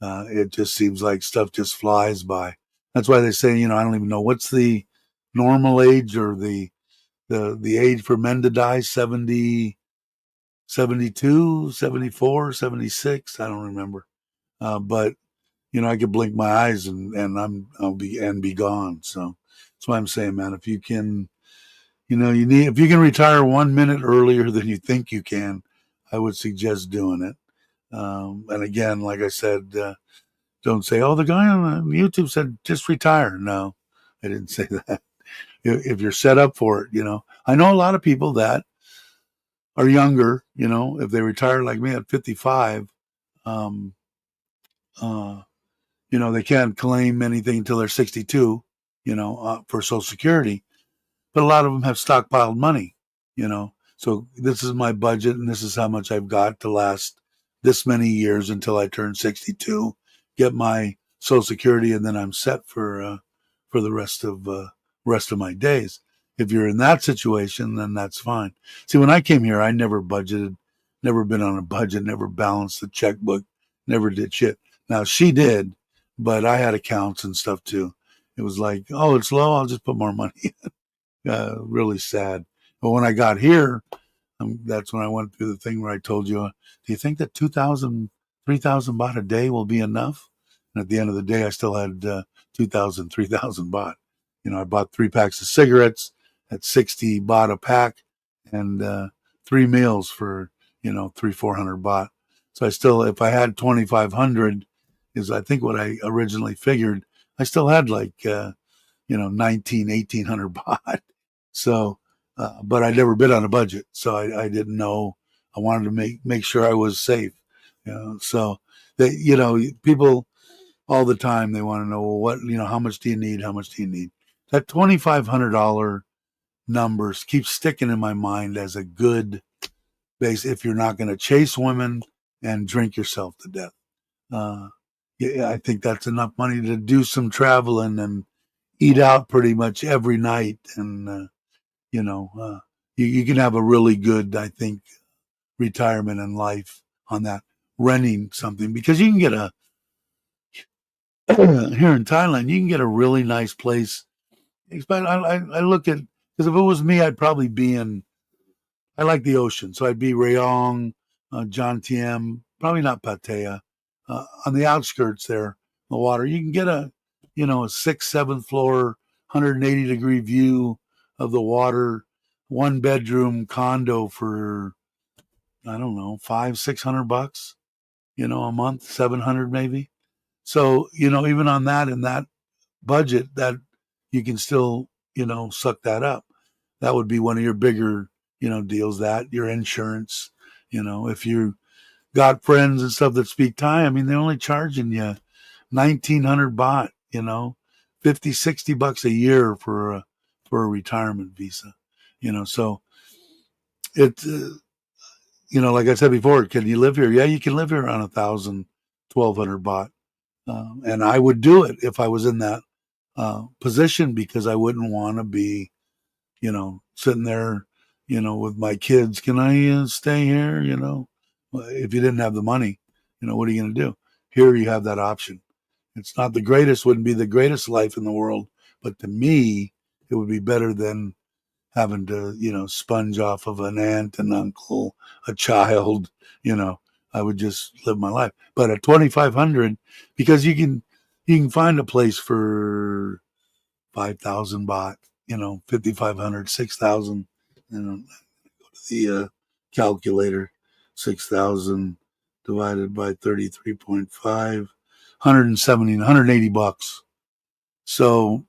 It just seems like stuff just flies by. That's why they say, I don't even know what's the normal age, or the age for men to die. 70, 72, 74, 76. I don't remember. But I could blink my eyes and I'll be gone. So that's why I'm saying, man, if you can, if you can retire 1 minute earlier than you think you can, I would suggest doing it. And again, like I said, don't say, "Oh, the guy on YouTube said just retire." No, I didn't say that. If you're set up for it, I know a lot of people that are younger. If they retire like me at 55, um, uh, they can't claim anything until they're 62. For Social Security. But a lot of them have stockpiled money. So this is my budget, and this is how much I've got to last this many years until I turn 62, get my Social Security, and then I'm set for the rest of my days. If you're in that situation, then that's fine. See, when I came here, I never budgeted, never been on a budget, never balanced the checkbook, never did shit. Now she did, but I had accounts and stuff too. It was like, oh, it's low, I'll just put more money in. Really sad. But when I got here, That's when I went through the thing where I told you, do you think that 2,000, 3,000 baht a day will be enough? And at the end of the day, I still had 2,000, 3,000 baht. I bought 3 packs of cigarettes at 60 baht a pack, and 3 meals for, 400 baht. So I still, if I had 2,500, is I think what I originally figured, I still had like, 1,800 baht. So, but I never bid on a budget, so I didn't know. I wanted to make sure I was safe. So they, people all the time they want to know, well, what, how much do you need? How much do you need? That $2,500 numbers keeps sticking in my mind as a good base if you're not going to chase women and drink yourself to death. Yeah, I think that's enough money to do some traveling and eat out pretty much every night, and you know, uh, you can have a really good, I think, retirement in life on that, renting something, because you can get a here in Thailand, you can get a really nice place. I look at, because if it was me, I'd probably be in. I like the ocean, so I'd be Rayong, Jantiem, probably not Pattaya, on the outskirts there, the water. You can get a sixth, seventh floor, 180-degree view of the water, 1 bedroom condo for, I don't know, 500-600 bucks, a month, 700 maybe. So, even on that and that budget, that you can still, suck that up. That would be one of your bigger, deals, that your insurance, if you got friends and stuff that speak Thai, I mean, they're only charging you 1,900 baht, 50, 60 bucks a year for a retirement visa, so it, like I said before, can you live here? Yeah, you can live here on 1,000, 1,200 baht. And I would do it if I was in that position, because I wouldn't want to be, sitting there, with my kids. Can I stay here? If you didn't have the money, what are you going to do? Here you have that option. It's not the greatest, wouldn't be the greatest life in the world, but to me, it would be better than having to, sponge off of an aunt, an uncle, a child. you know, I would just live my life. But at 2,500, because you can find a place for 5,000 baht, 5,500, 6,000, the calculator, 6,000 divided by 33.5, 170, 180 bucks. So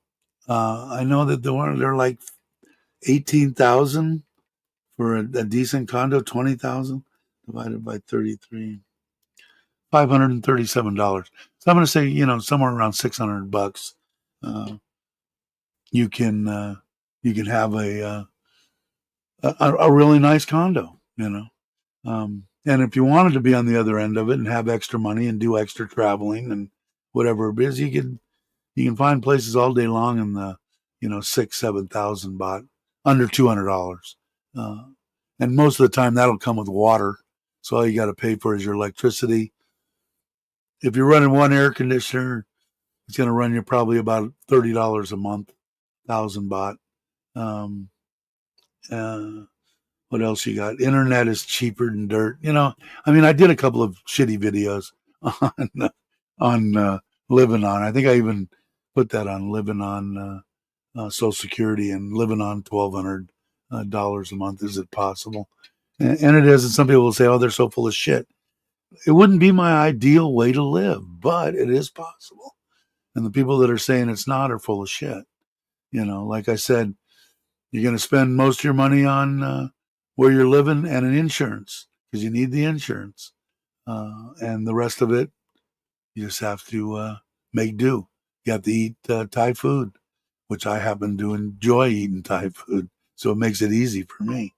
I know that they're like 18,000 for a decent condo, 20,000 divided by 33, $537. So I'm going to say, somewhere around 600 bucks. Uh, you can have a really nice condo, and if you wanted to be on the other end of it and have extra money and do extra traveling and whatever it is, you can find places all day long in the 6,000-7,000 baht, under $200, uh, and most of the time that'll come with water. So all you got to pay for is your electricity. If you're running one air conditioner, it's going to run you probably about $30 a month, 1,000 baht. Um, uh, what else you got? Internet is cheaper than dirt. I mean, I did a couple of shitty videos on living on. I think I even put that on living on Social Security and living on $1,200 a month. Is it possible? And it is. And some people will say, "Oh, they're so full of shit." It wouldn't be my ideal way to live, but it is possible. And the people that are saying it's not are full of shit. Like I said, you're going to spend most of your money on where you're living and an insurance, because you need the insurance. And the rest of it, you just have to make do. You have to eat Thai food, which I happen to enjoy eating Thai food. So it makes it easy for me.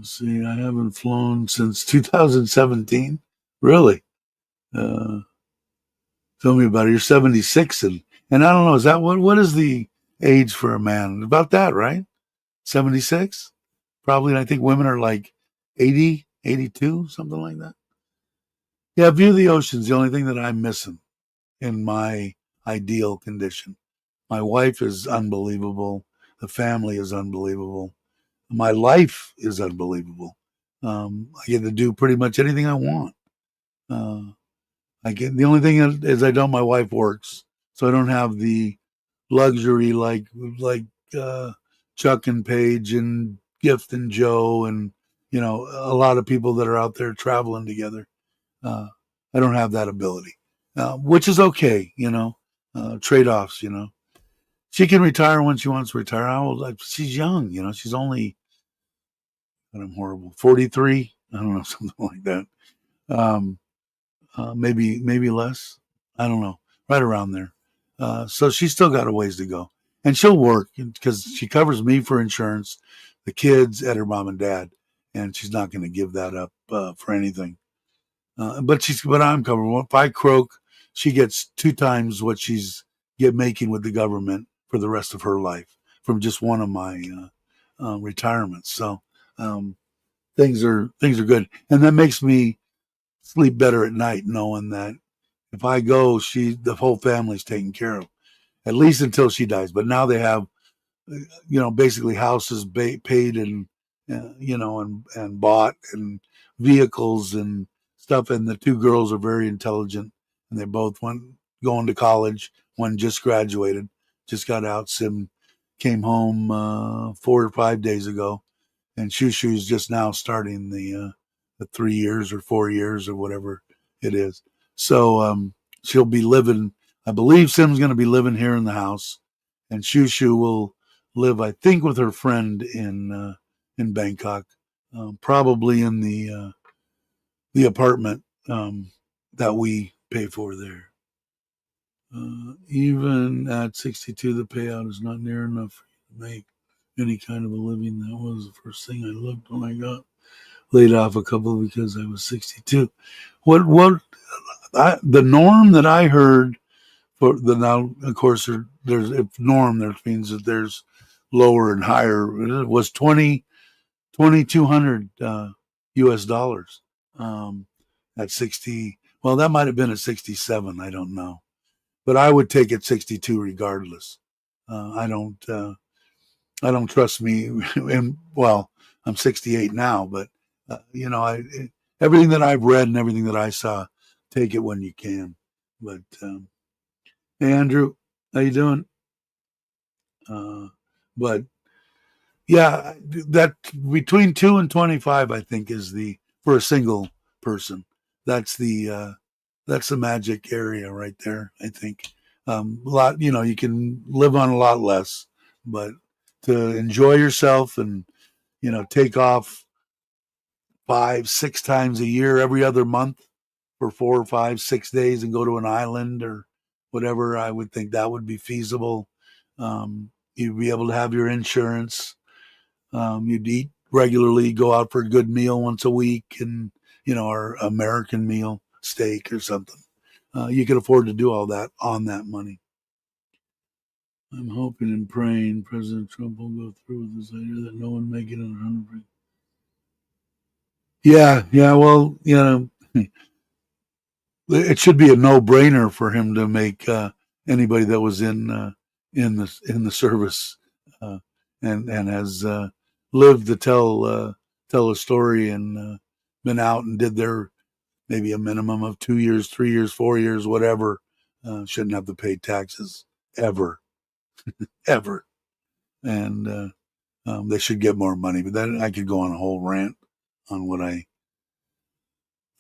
See, I haven't flown since 2017. Really? Uh, Tell me about it. You're 76, and I don't know. Is that what is the age for a man? About that, right? 76, probably. And I think women are like 80, 82, something like that. Yeah, view of the ocean's the only thing that I'm missing in my ideal condition. My wife is unbelievable. The family is unbelievable. My life is unbelievable. I get to do pretty much anything I want. Uh, I get the only thing is I don't. My wife works, so I don't have the luxury like uh, Chuck and Paige and Gift and Joe and a lot of people that are out there traveling together. Uh, I don't have that ability, which is okay. Trade offs. She can retire when she wants to retire. How old? She's young. She's only. And I'm horrible. 43. I don't know, something like that. Um, maybe less. I don't know. Right around there. So she's still got a ways to go, and she'll work because she covers me for insurance, the kids, and her mom and dad, and she's not going to give that up for anything. But I'm covered. If I croak, she gets 2 times what she's making with the government for the rest of her life from just one of my retirements. So um, things are good, and that makes me sleep better at night knowing that if I go, the whole family's taken care of, at least until she dies. But now they have, basically houses paid and, and bought and vehicles and stuff. And the two girls are very intelligent and they both went going to college. One just graduated, just got out. Sim came home 4 or 5 days ago, and Shushu's just now starting the 3 years or 4 years or whatever it is. So she'll be living. I believe Sim's going to be living here in the house, and Shushu will live, I think, with her friend in Bangkok, probably in the apartment that we pay for there. Even at 62, the payout is not near enough for you to make any kind of a living. That was the first thing I looked when I got laid off a couple because I was 62. The norm that I heard for the now, of course, there's if norm there means that there's lower and higher. It was 2,200 US dollars at 60. Well, that might have been at 67. I don't know, but I would take it 62 regardless. I don't. I don't trust me. And well, I'm 68 now, but everything that I've read and everything that I saw, take it when you can. But hey, Andrew, how you doing? Uh, but yeah, that between 2 and 25, I think, is the for a single person. That's the magic area right there. I think a lot. You can live on a lot less, but to enjoy yourself and take off 5, 6 times a year, every other month for 4 or 5, 6 days and go to an island or whatever, I would think that would be feasible. You'd be able to have your insurance. You'd eat regularly, go out for a good meal once a week, and our American meal, steak or something. You could afford to do all that on that money. I'm hoping and praying President Trump will go through with this idea that no one make it on 100%. Yeah. Well, it should be a no-brainer for him to make anybody that was in the service and has lived to tell a story and been out and did their maybe a minimum of 2 years, 3 years, 4 years, whatever. Shouldn't have to pay taxes ever, ever, and they should get more money. But then I could go on a whole rant on what I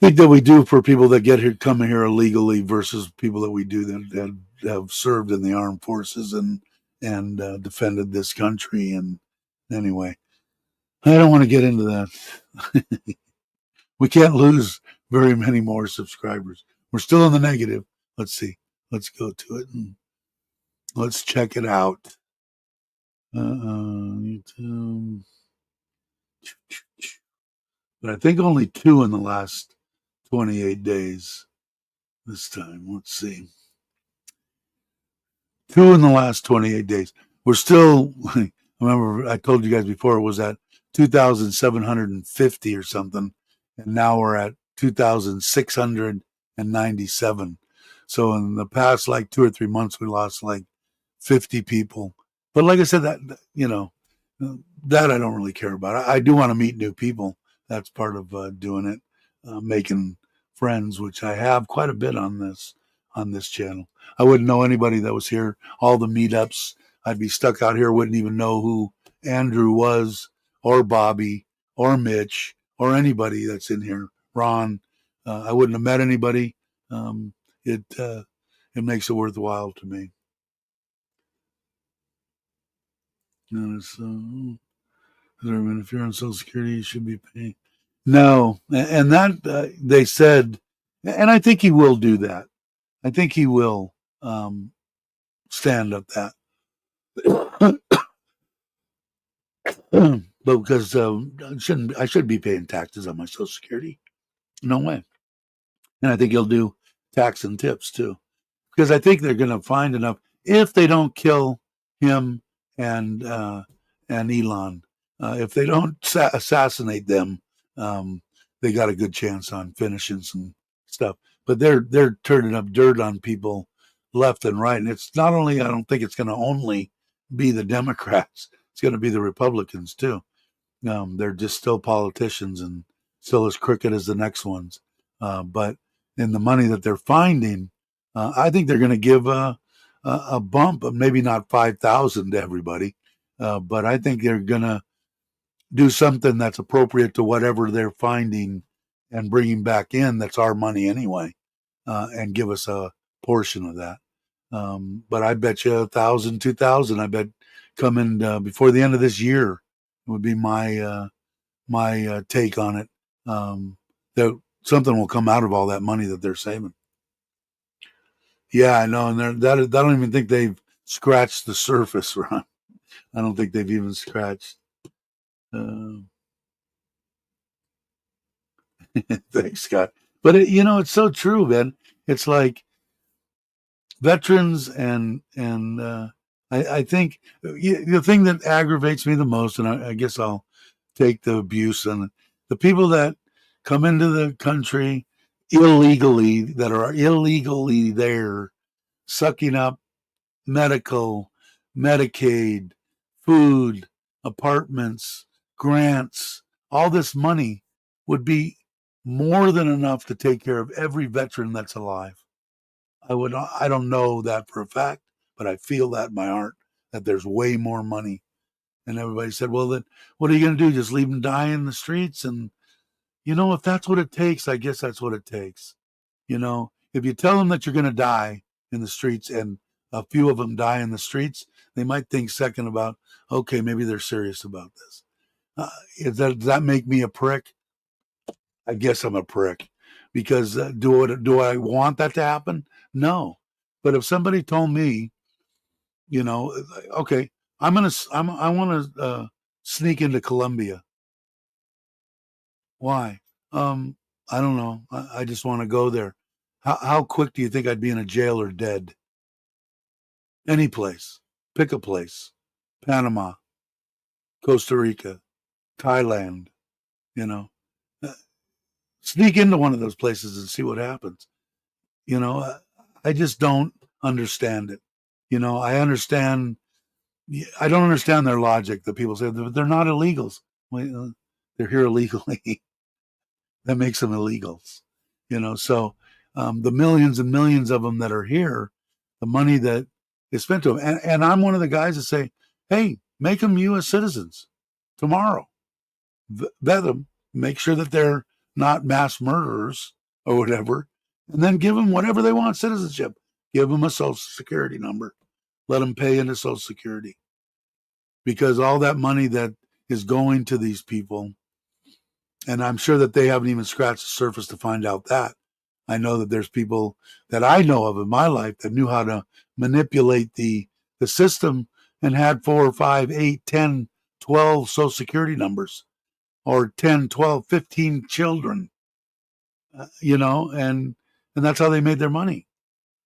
think that we do for people that come here illegally versus people that we do that have served in the armed forces and defended this country. And anyway, I don't want to get into that. We can't lose very many more subscribers. We're still in the negative. Let's see. Let's go to it and let's check it out. YouTube. But I think only 2 in the last 28 days this time. Let's see. 2 in the last 28 days. We're still, remember, I told you guys before, it was at 2,750 or something. And now we're at 2,697. So in the past, like 2 or 3 months, we lost like 50 people. But like I said, that, you know, that I don't really care about. I do want to meet new people. That's part of doing it, making friends, which I have quite a bit on this channel. I wouldn't know anybody that was here. All the meetups, I'd be stuck out here, wouldn't even know who Andrew was, or Bobby, or Mitch, or anybody that's in here. Ron, I wouldn't have met anybody. Um, it makes it worthwhile to me. So, if you're on Social Security, you should be paying. No, and that they said, and I think he will do that. I think he will stand up that, but because I should be paying taxes on my Social Security. No way, and I think he'll do tax and tips too, because I think they're going to find enough if they don't kill him and Elon. If they don't assassinate them, they got a good chance on finishing some stuff. But they're turning up dirt on people left and right, and it's not only. I don't think it's going to only be the Democrats. It's going to be the Republicans too. They're just still politicians and still as crooked as the next ones. But in the money that they're finding, I think they're going to give a bump, maybe not 5,000 to everybody, but I think they're going to do something that's appropriate to whatever they're finding and bringing back in. That's our money anyway, and give us a portion of that. But I bet you 1,000, 2,000. I bet coming before the end of this year would be my take on it. That something will come out of all that money that they're saving. Yeah, I know, and I don't even think they've scratched the surface, Ron. I don't think they've even scratched. Thanks, Scott. But it's so true, man. It's like veterans and I think the thing that aggravates me the most, and I guess I'll take the abuse and the people that come into the country illegally, that are illegally there, sucking up medical, Medicaid, food, apartments, grants, all this money would be more than enough to take care of every veteran that's alive. I don't know that for a fact, but I feel that in my heart that there's way more money. And everybody said, well, then what are you going to do? Just leave them die in the streets? And, if that's what it takes, I guess that's what it takes. If you tell them that you're going to die in the streets and a few of them die in the streets, they might think second about, okay, maybe they're serious about this. Does that make me a prick? I guess I'm a prick because do I want that to happen? No. But if somebody told me, okay, I want to sneak into Colombia. Why? I don't know. I just want to go there. How quick do you think I'd be in a jail or dead? Any place. Pick a place. Panama, Costa Rica, Thailand, you know. Sneak into one of those places and see what happens. I just don't understand it. I understand. I don't understand their logic. The people say they're not illegals. Well, they're here illegally. That makes them illegals. So the millions and millions of them that are here, the money that is spent to them, and I'm one of the guys that say, hey, make them U.S. citizens tomorrow. Vet them, make sure that they're not mass murderers or whatever, and then give them whatever they want citizenship. Give them a Social Security number. Let them pay into Social Security. Because all that money that is going to these people, and I'm sure that they haven't even scratched the surface to find out that. I know that there's people that I know of in my life that knew how to manipulate the system and had 4 or 5, 8, 10, 12 Social Security numbers, or 10, 12, 15 children, and that's how they made their money.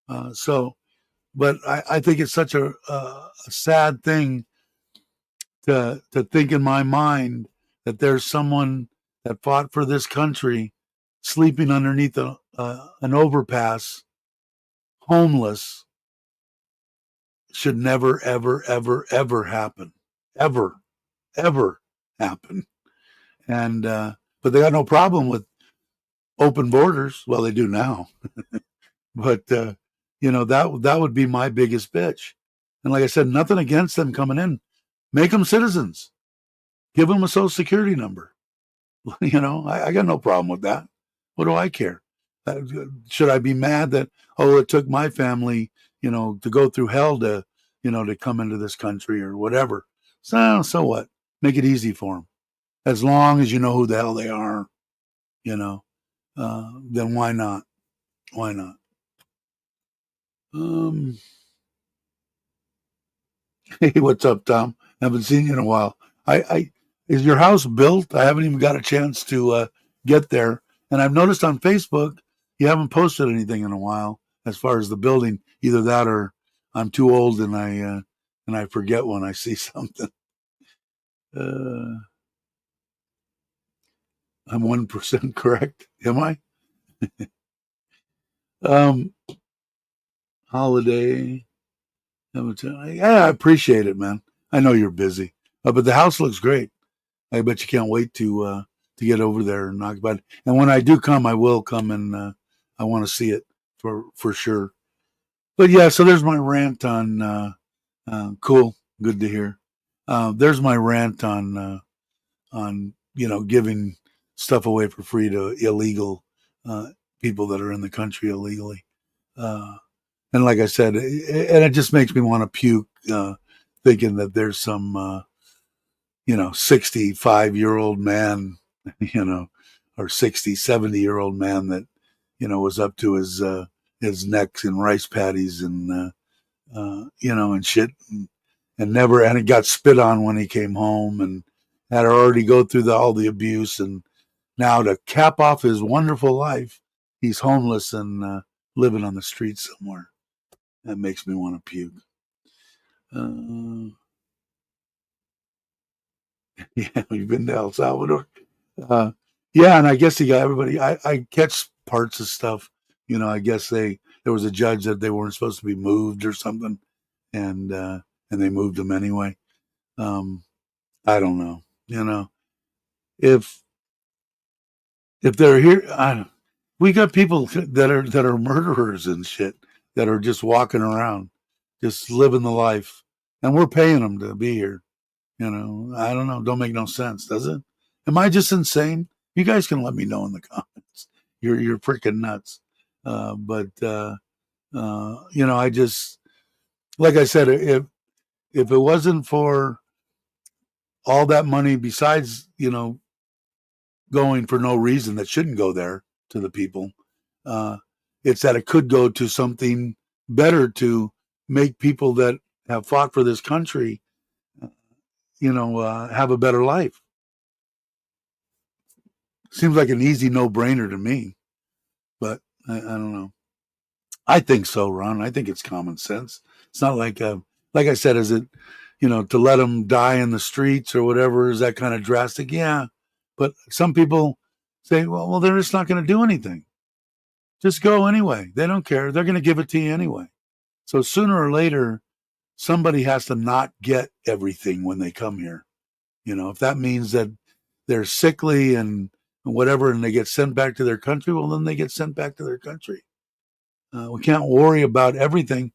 But I think it's such a sad thing to think in my mind that there's someone that fought for this country sleeping underneath an overpass, homeless, should never, ever, ever, ever happen. Ever, ever happen. And, but they got no problem with open borders. Well, they do now. But, that would be my biggest bitch. And like I said, nothing against them coming in. Make them citizens. Give them a social security number. I got no problem with that. What do I care? Should I be mad that, it took my family, to go through hell to come into this country or whatever? So what? Make it easy for them. As long as you know who the hell they are, then why not? Why not? Hey, what's up, Tom? Haven't seen you in a while. Is your house built? I haven't even got a chance to get there. And I've noticed on Facebook you haven't posted anything in a while as far as the building. Either that or I'm too old and I forget when I see something. I'm 1% correct. Am I? Holiday. Yeah, I appreciate it, man. I know you're busy, but the house looks great. I bet you can't wait to get over there and knock about it. And when I do come, I will come and I want to see it for sure. But yeah, so there's my rant on cool, good to hear. There's my rant on giving stuff away for free to illegal people that are in the country illegally. And like I said, and it just makes me want to puke thinking that there's some 65-year-old man, or 60, 70-year-old man that, was up to his neck in rice paddies and, and shit and never, and it got spit on when he came home and had already go through all the abuse. And now to cap off his wonderful life, he's homeless and living on the streets somewhere. That makes me want to puke. Yeah, we've been to El Salvador. Yeah, and I guess he got everybody. I catch parts of stuff. I guess there was a judge that they weren't supposed to be moved or something, and they moved them anyway. I don't know. If they're here, we got people that are murderers and shit that are just walking around, just living the life, and we're paying them to be here. I don't know. Don't make no sense, does it? Am I just insane? You guys can let me know in the comments. You're freaking nuts. But I just, like I said, if it wasn't for all that money, besides going for no reason that shouldn't go there to the people, it's that it could go to something better to make people that have fought for this country, have a better life. Seems like an easy no-brainer to me, but I don't know. I think so, Ron. I think it's common sense. It's not like I said, is it, to let them die in the streets or whatever? Is that kind of drastic? Yeah, but some people say, well, they're just not going to do anything. Just go anyway. They don't care. They're going to give it to you anyway. So sooner or later, somebody has to not get everything when they come here. If that means that they're sickly and whatever, and they get sent back to their country, well, then they get sent back to their country. We can't worry about everything.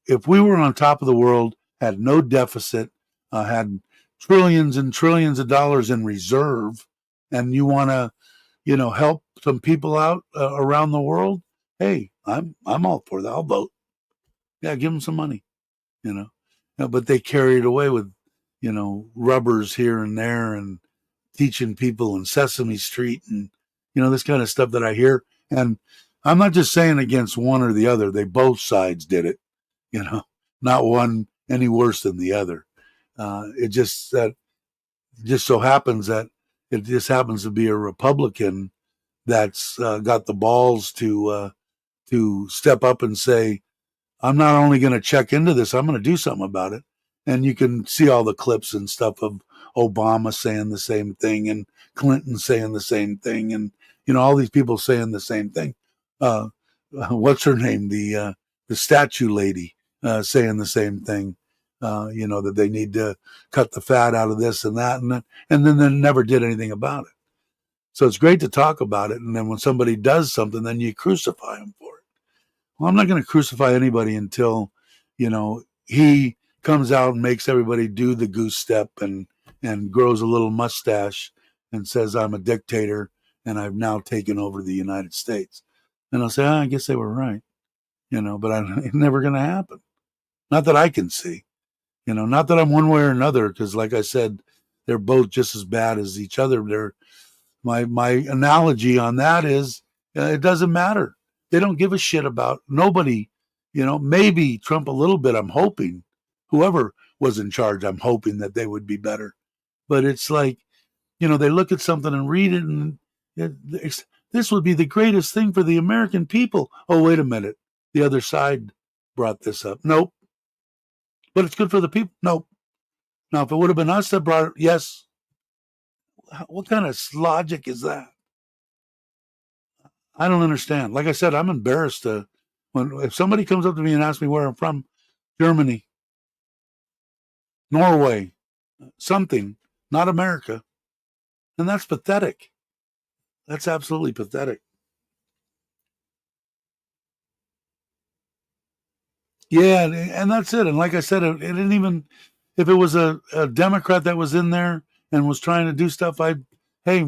If we were on top of the world, had no deficit, had trillions and trillions of dollars in reserve, and you want to, help some people out around the world, hey, I'm all for that. I'll vote. Yeah, give them some money. But they carry it away with, rubbers here and there and teaching people in Sesame Street and, this kind of stuff that I hear. And I'm not just saying against one or the other. They both sides did it, not one any worse than the other. It just so happens that it just happens to be a Republican that's got the balls to step up and say, I'm not only going to check into this, I'm going to do something about it. And you can see all the clips and stuff of Obama saying the same thing and Clinton saying the same thing. And, all these people saying the same thing. What's her name? The statue lady. saying the same thing. That they need to cut the fat out of this and that, and then they never did anything about it. So it's great to talk about it, and then when somebody does something, then you crucify them for it. Well, I'm not going to crucify anybody until, he comes out and makes everybody do the goose step and grows a little mustache and says I'm a dictator and I've now taken over the United States. And I'll say, I guess they were right, but it's never going to happen. Not that I can see, not that I'm one way or another, because like I said, they're both just as bad as each other. My analogy on that is it doesn't matter. They don't give a shit about nobody. Maybe Trump a little bit. I'm hoping whoever was in charge, I'm hoping that they would be better. But it's like, they look at something and read it, and this would be the greatest thing for the American people. Oh, wait a minute. The other side brought this up. Nope. But it's good for the people. Nope. Now, if it would have been us that brought it, yes. What kind of logic is that? I don't understand. Like I said, I'm embarrassed if somebody comes up to me and asks me where I'm from, Germany, Norway, something, not America. And that's pathetic. That's absolutely pathetic. Yeah, and that's it. And like I said, it didn't even, if it was a Democrat that was in there and was trying to do stuff, hey,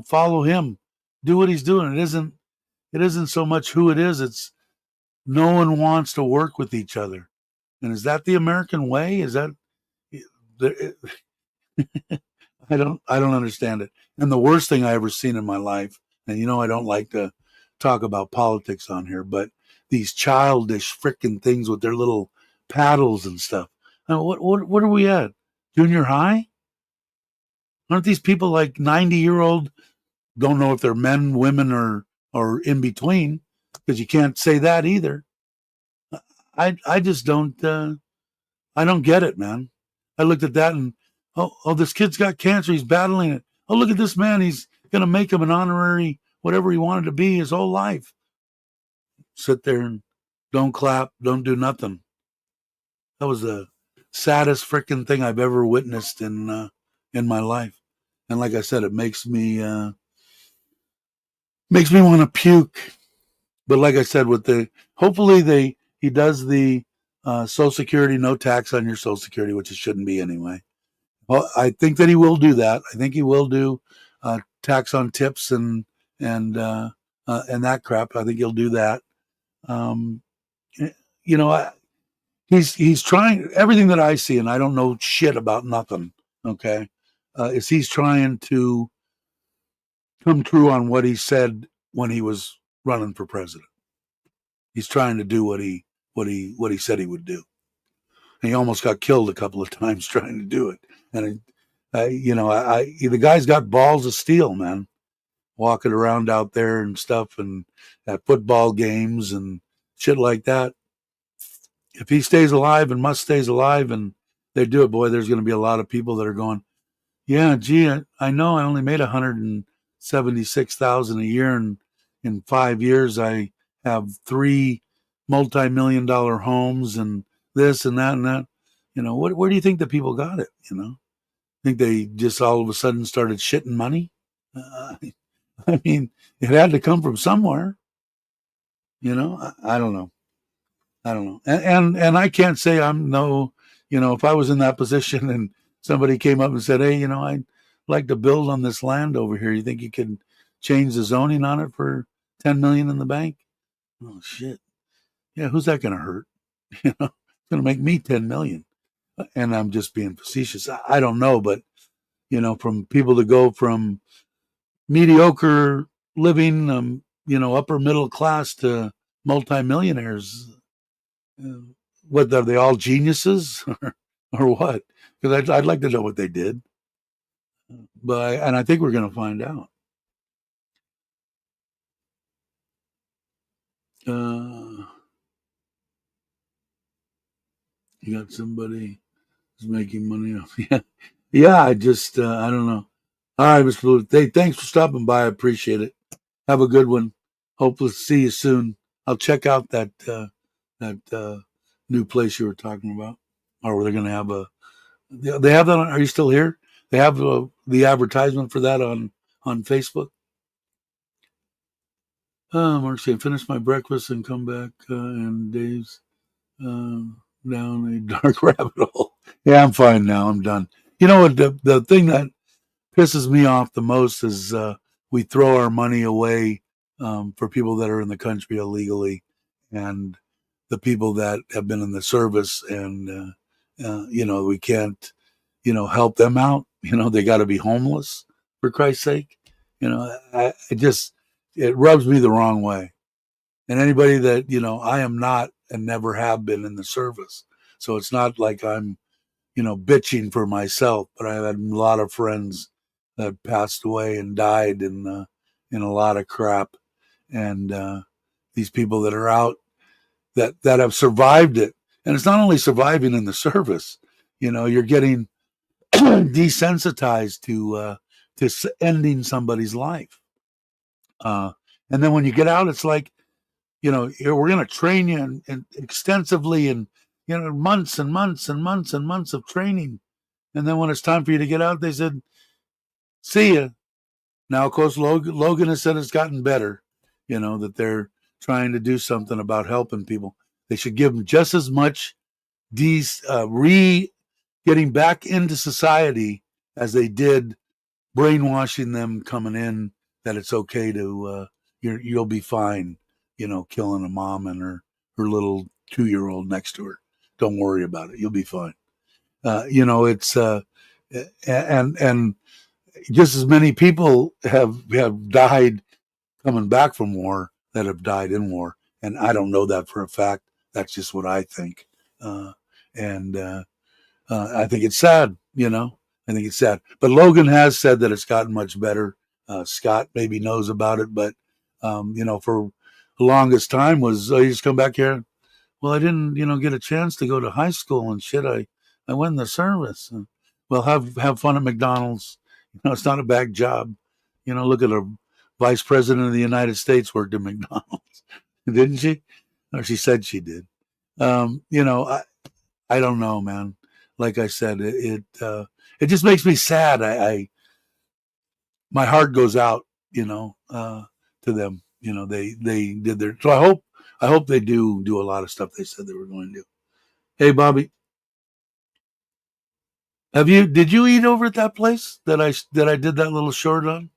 follow him, do what he's doing. It isn't so much who it is. It's no one wants to work with each other. And is that the American way? Is that, I don't understand it. And the worst thing I ever seen in my life, and I don't like to talk about politics on here, but these childish freaking things with their little paddles and stuff. I mean, what are we at? Junior high? Aren't these people like 90-year-old? Don't know if they're men, women, or in between, because you can't say that either. I just don't I don't get it, man. I looked at that and this kid's got cancer, he's battling it. Oh, look at this man, he's gonna make him an honorary whatever he wanted to be his whole life. Sit there and don't clap, don't do nothing. That was the saddest freaking thing I've ever witnessed in my life. And like I said, it makes me want to puke. But like I said, hopefully he does the Social Security, no tax on your Social Security, which it shouldn't be anyway. Well, I think that he will do that. I think he will do tax on tips and that crap. I think he'll do that. He's trying everything that I see, and I don't know shit about nothing. Okay, is he's trying to come true on what he said when he was running for president. He's trying to do what he said he would do. And he almost got killed a couple of times trying to do it. And the guy's got balls of steel, man. Walking around out there and stuff, and at football games and shit like that. If he stays alive and Musk stays alive and they do it, boy, there's going to be a lot of people that are going, yeah, gee, I know I only made $176,000 a year, and in 5 years I have 3 multi-million-dollar homes and this and that and that. Where do you think the people got it? Think they just all of a sudden started shitting money? I mean, it had to come from somewhere. I don't know. And I can't say I'm no, if I was in that position and somebody came up and said, hey, I'd like to build on this land over here. You think you can change the zoning on it for 10 million in the bank? Oh shit. Yeah, who's that going to hurt? It's going to make me 10 million. And I'm just being facetious. I don't know, but from people to go from mediocre living, upper middle class to multimillionaires. What are they all geniuses or what? Because I'd like to know what they did, and I think we're going to find out. You got somebody who's making money off. Yeah. I just I don't know. All right, Mr. Blue. Hey, thanks for stopping by. I appreciate it. Have a good one. Hopefully, see you soon. I'll check out that new place you were talking about, or they're going to have a. They have that. Are you still here? They have the advertisement for that on Facebook. Mark saying, finish my breakfast and come back. And Dave's down a dark rabbit hole. Yeah, I'm fine now. I'm done. You know what? The thing that pisses me off the most is we throw our money away for people that are in the country illegally, and the people that have been in the service, and we can't, help them out. They got to be homeless for Christ's sake. It rubs me the wrong way. And anybody that I am not and never have been in the service, so it's not like I'm bitching for myself, but I've had a lot of friends that passed away and died in a lot of crap, and these people that are out that have survived it, and it's not only surviving in the service. You're getting desensitized to ending somebody's life, and then when you get out, it's like we're going to train you and extensively, and months and months and months and months of training. And then when it's time for you to get out, they said, see ya. Now, of course, Logan has said it's gotten better, that they're trying to do something about helping people. They should give them just as much getting back into society as they did brainwashing them coming in, that it's okay to, you'll be fine, killing a mom and her little 2-year-old next to her. Don't worry about it. You'll be fine. It's, and just as many people have died coming back from war that have died in war. And I don't know that for a fact. That's just what I think. And I think it's sad, I think it's sad. But Logan has said that it's gotten much better. Scott maybe knows about it, but, for the longest time was, you just come back here. Well, I didn't, get a chance to go to high school and shit. I went in the service. Well, have fun at McDonald's. It's not a bad job. Look at a vice president of the United States worked at McDonald's, didn't she? Or she said she did. I don't know, man. Like I said, it just makes me sad. My heart goes out, to them. They did their. So I hope they do a lot of stuff they said they were going to do. Hey, Bobby, did you eat over at that place that I did that little short on?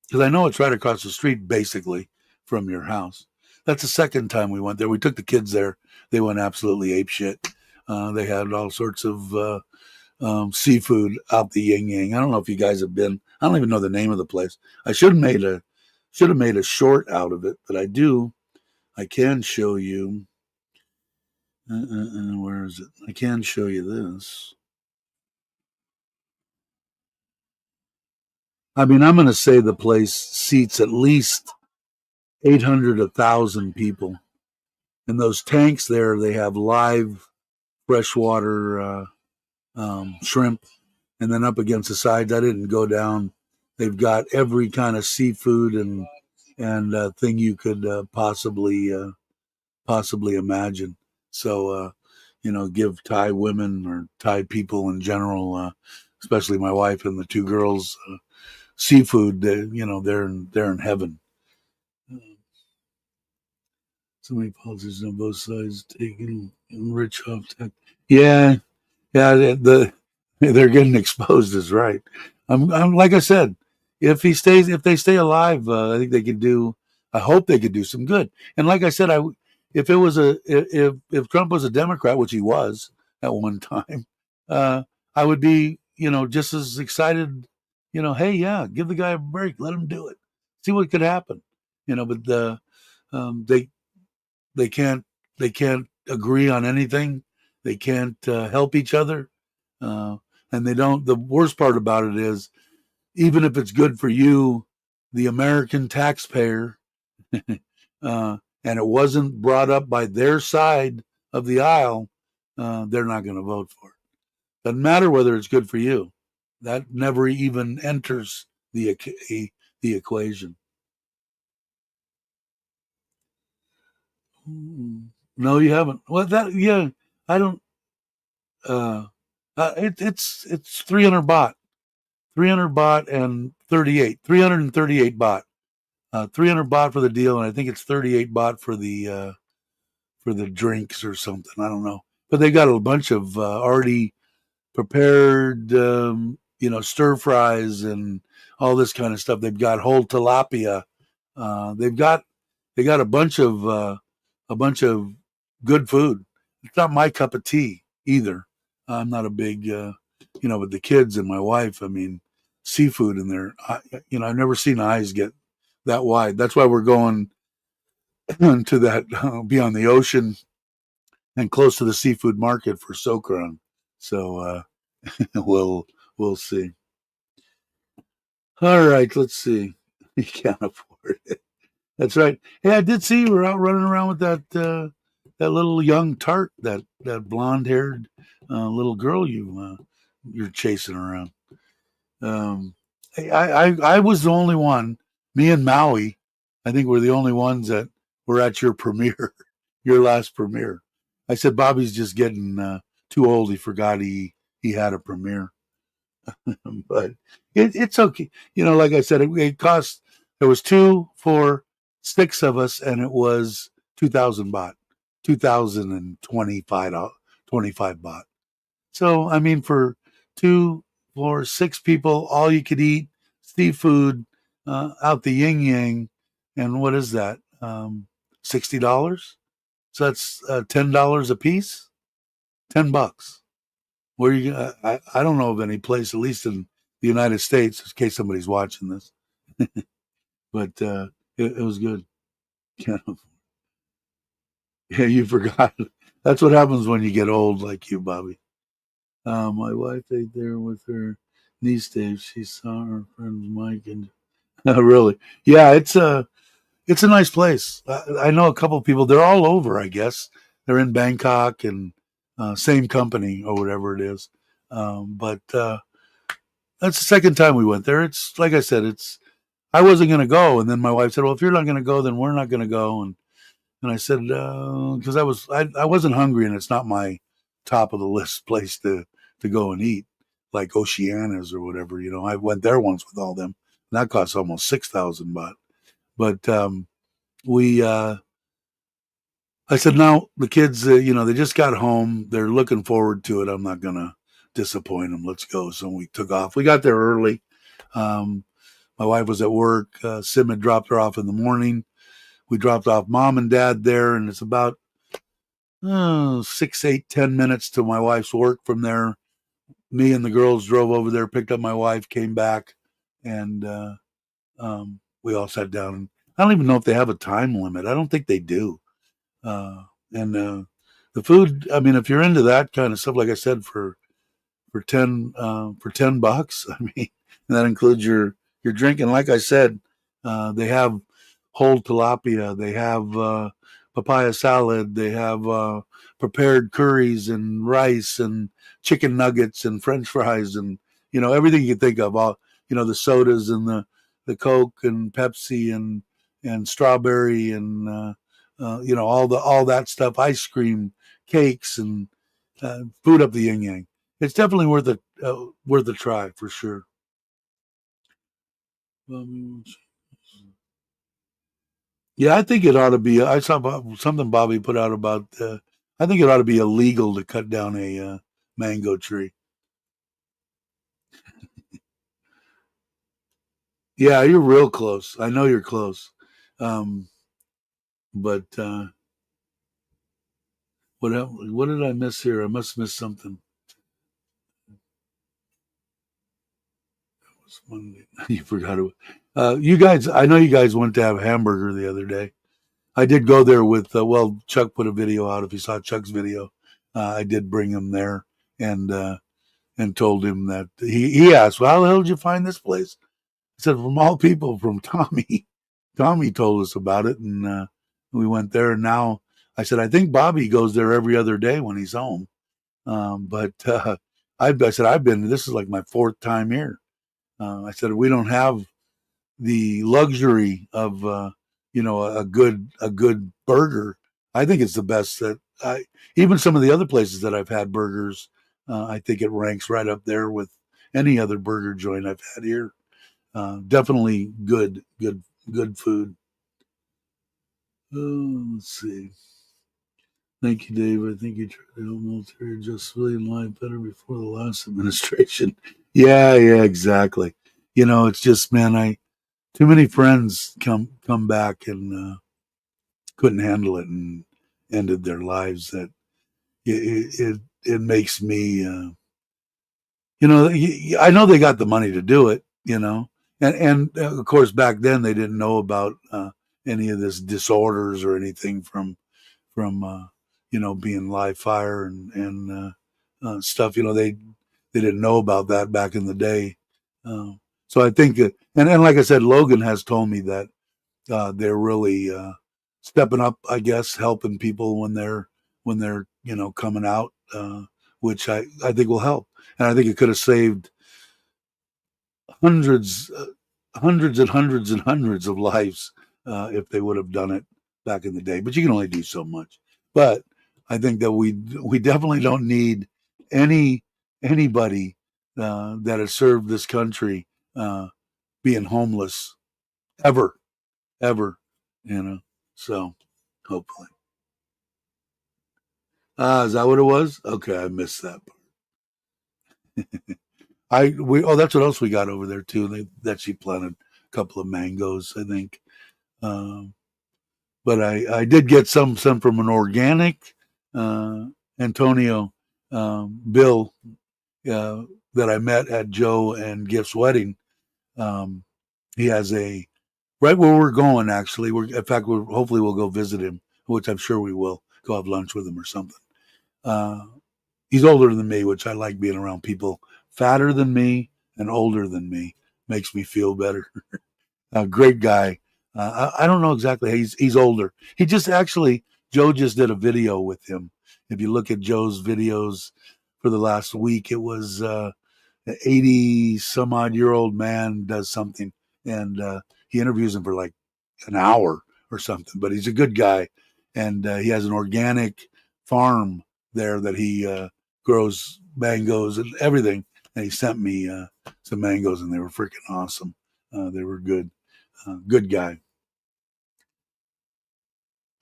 Because I know it's right across the street, basically, from your house. That's the second time we went there. We took the kids there. They went absolutely apeshit. They had all sorts of seafood out the yin yang. I don't know if you guys have been. I don't even know the name of the place. I should have made a short out of it, but I do. I can show you. Where is it? I can show you this. I mean, I'm going to say the place seats at least 800, 1,000 people. And those tanks there, they have live freshwater shrimp. And then up against the sides, I didn't go down. They've got every kind of seafood and thing you could possibly imagine. So, give Thai women or Thai people in general, especially my wife and the two girls, seafood. They're in heaven. So many politicians on both sides taking rich off tech. Yeah, yeah. They're getting exposed is right. I'm like I said, if they stay alive, I think they could do. I hope they could do some good. And like I said, if Trump was a Democrat, which he was at one time, I would be just as excited. Hey, yeah, give the guy a break, let him do it, see what could happen. But they they can't they can't agree on anything. They can't help each other, and they don't. The worst part about it is, even if it's good for you, the American taxpayer, and it wasn't brought up by their side of the aisle, they're not going to vote for it. Doesn't matter whether it's good for you. That never even enters the equation. No, you haven't. Well, that yeah, I don't. Uh, it's 300 baht, 300 baht and 38, 338 baht, 300 baht for the deal, and I think it's 38 baht for the drinks or something. I don't know, but they got a bunch of already prepared, stir fries and all this kind of stuff. They've got whole tilapia. They've got they got a bunch of good food. It's not my cup of tea either. I'm not a big, with the kids and my wife. I mean, seafood in there. I've never seen eyes get that wide. That's why we're going to that be on the ocean and close to the seafood market for Sokran. So we'll we'll see. All right, let's see. You can't afford it. That's right. Hey, I did see you were out running around with that little young tart, that blonde haired little girl you're chasing around. Um, I was the only one. Me and Maui, I think we're the only ones that were at your premiere, your last premiere. I said Bobby's just getting too old. He forgot he had a premiere. But it's okay. Like I said, it cost. There was 2 for 6 of us, and it was 2,000 baht, 2,025 baht. So I mean, for 2 for 6 people, all you could eat seafood out the yin yang, and what is that? $60. So that's $10 a piece. $10. Where you? I don't know of any place, at least in the United States, in case somebody's watching this. But it was good. Yeah, you forgot. That's what happens when you get old, like you, Bobby. My wife ate there with her niece Dave. She saw her friend Mike, and really, yeah, it's a nice place. I know a couple of people. They're all over, I guess. They're in Bangkok and same company or whatever it is. But that's the second time we went there. It's like I said, it's I wasn't going to go, and then my wife said, "Well, if you're not going to go, then we're not going to go." And I said, because I wasn't hungry, and it's not my top of the list place to go and eat, like Oceana's or whatever. I went there once with all them, and that cost almost 6,000 baht. But we I said, now the kids, they just got home. They're looking forward to it. I'm not going to disappoint them. Let's go. So we took off. We got there early. Um, my wife was at work. Sim had dropped her off in the morning. We dropped off mom and dad there, and it's about 6, 8, 10 minutes to my wife's work from there. Me and the girls drove over there, picked up my wife, came back, and we all sat down. I don't even know if they have a time limit. I don't think they do. And the food, I mean, if you're into that kind of stuff, like I said, for $10, I mean, and that includes your drink. And like I said, they have whole tilapia, they have papaya salad, they have prepared curries and rice and chicken nuggets and French fries and everything you can think of. All the sodas and the Coke and Pepsi and strawberry and all that stuff, ice cream, cakes, and food up the yin yang. It's definitely worth a try for sure. Yeah, I think it ought to be. I saw something Bobby put out about. I think it ought to be illegal to cut down a mango tree. Yeah, you're real close. I know you're close. Um, but what did I miss here? I must miss something. It was Monday. You forgot it. You guys, I know you guys went to have hamburger the other day. I did go there with. Chuck put a video out. If you saw Chuck's video, I did bring him there and told him that he asked, "Well, how the hell did you find this place?" I said, "From all people, from Tommy." Tommy told us about it, and we went there. And now I said, "I think Bobby goes there every other day when he's home." But I said, "I've been. This is like my 4th time here." I said, "We don't have the luxury of a good burger I think it's the best that even some of the other places that I've had burgers, I think it ranks right up there with any other burger joint I've had here. Definitely good food. Let's see. Thank you, Dave. I think you tried to help military adjust civilian life better before the last administration. Yeah, exactly. It's just, man, I too many friends come back and couldn't handle it and ended their lives. That it makes me, I know they got the money to do it, and of course back then they didn't know about any of this disorders or anything from being live fire and stuff. They didn't know about that back in the day. Uh, so I think and like I said, Logan has told me that they're really stepping up, I guess, helping people when they're coming out, which I think will help, and I think it could have saved hundreds, hundreds and hundreds and hundreds of lives if they would have done it back in the day. But you can only do so much. But I think that we definitely don't need any anybody that has served this country being homeless ever. You know, so hopefully. Is that what it was? Okay, I missed that part. That's what else we got over there too. That she planted a couple of mangoes, I think. Um, but I did get some from an organic uh, Antonio Bill that I met at Joe and Gift's wedding. Um, he has a right where we're going. Actually, in fact hopefully we'll go visit him, which I'm sure we will. Go have lunch with him or something. Uh, he's older than me, which I like being around people fatter than me and older than me. Makes me feel better. A great guy. I don't know exactly. He's older. He just actually Joe just did a video with him. If you look at Joe's videos for the last week, it was an 80 some odd year old man does something, and he interviews him for like an hour or something. But he's a good guy, and he has an organic farm there that he grows mangoes and everything. And he sent me some mangoes, and they were freaking awesome. They were good. Good guy.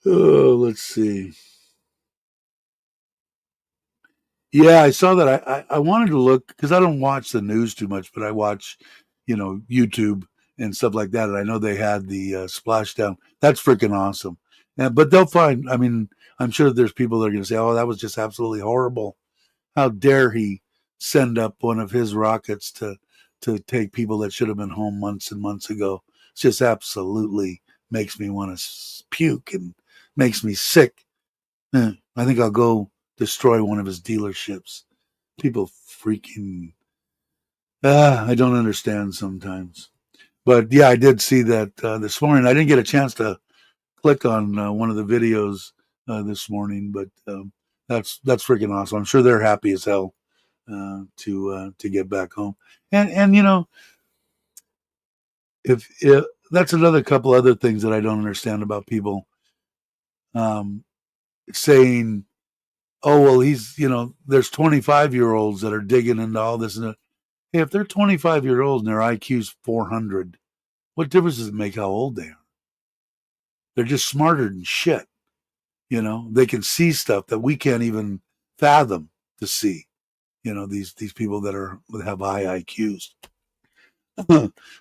Oh, let's see. Yeah, I saw that. I wanted to look because I don't watch the news too much, but I watch, YouTube and stuff like that. And I know they had the splashdown. That's freaking awesome. But they'll find. I mean, I'm sure there's people that are going to say, "Oh, that was just absolutely horrible. How dare he send up one of his rockets to take people that should have been home months and months ago?" It's just absolutely makes me want to puke and makes me sick. I think I'll go destroy one of his dealerships. People freaking I don't understand sometimes. But yeah, I did see that this morning. I didn't get a chance to click on one of the videos this morning, but that's freaking awesome. I'm sure they're happy as hell to get back home. And if that's another couple other things that I don't understand about people um, saying, "Oh well, there's 25-year-olds that are digging into all this." And hey, if they're 25-year olds and their IQ's 400, what difference does it make how old they are? They're just smarter than shit. They can see stuff that we can't even fathom to see. These people that have high IQs.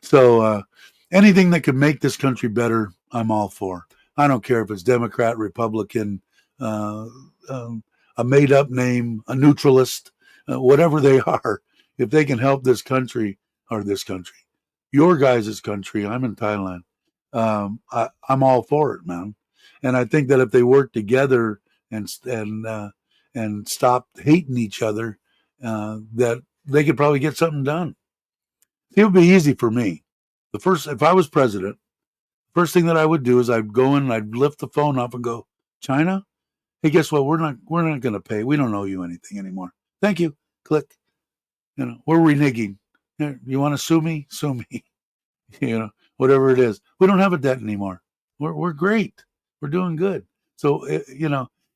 So anything that could make this country better, I'm all for. I don't care if it's Democrat, Republican, uh, um, a made up name, a neutralist, whatever they are. If they can help this country, your guys' country, I'm in Thailand. I'm all for it, man. And I think that if they work together and stop hating each other, that they could probably get something done. It would be easy for me. If I was president, first thing that I would do is I'd go in and I'd lift the phone up and go, China, hey, guess what? We're not going to pay. We don't owe you anything anymore. Thank you. Click. We're reneging. You want to sue me? Sue me. Whatever it is. We don't have a debt anymore. We're great. We're doing good. So,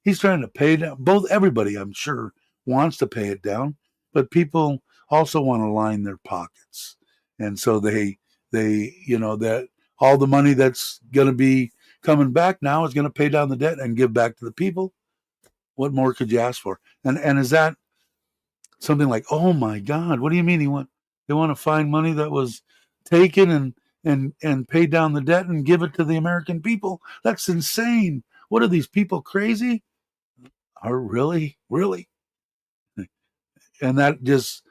he's trying to pay down. Everybody, I'm sure, wants to pay it down, but people also want to line their pockets. And so that all the money that's going to be coming back now is going to pay down the debt and give back to the people. What more could you ask for? And is that something like, oh my God, what do you mean they want to find money that was taken and pay down the debt and give it to the American people? That's insane. What are these people crazy? Are really? And that just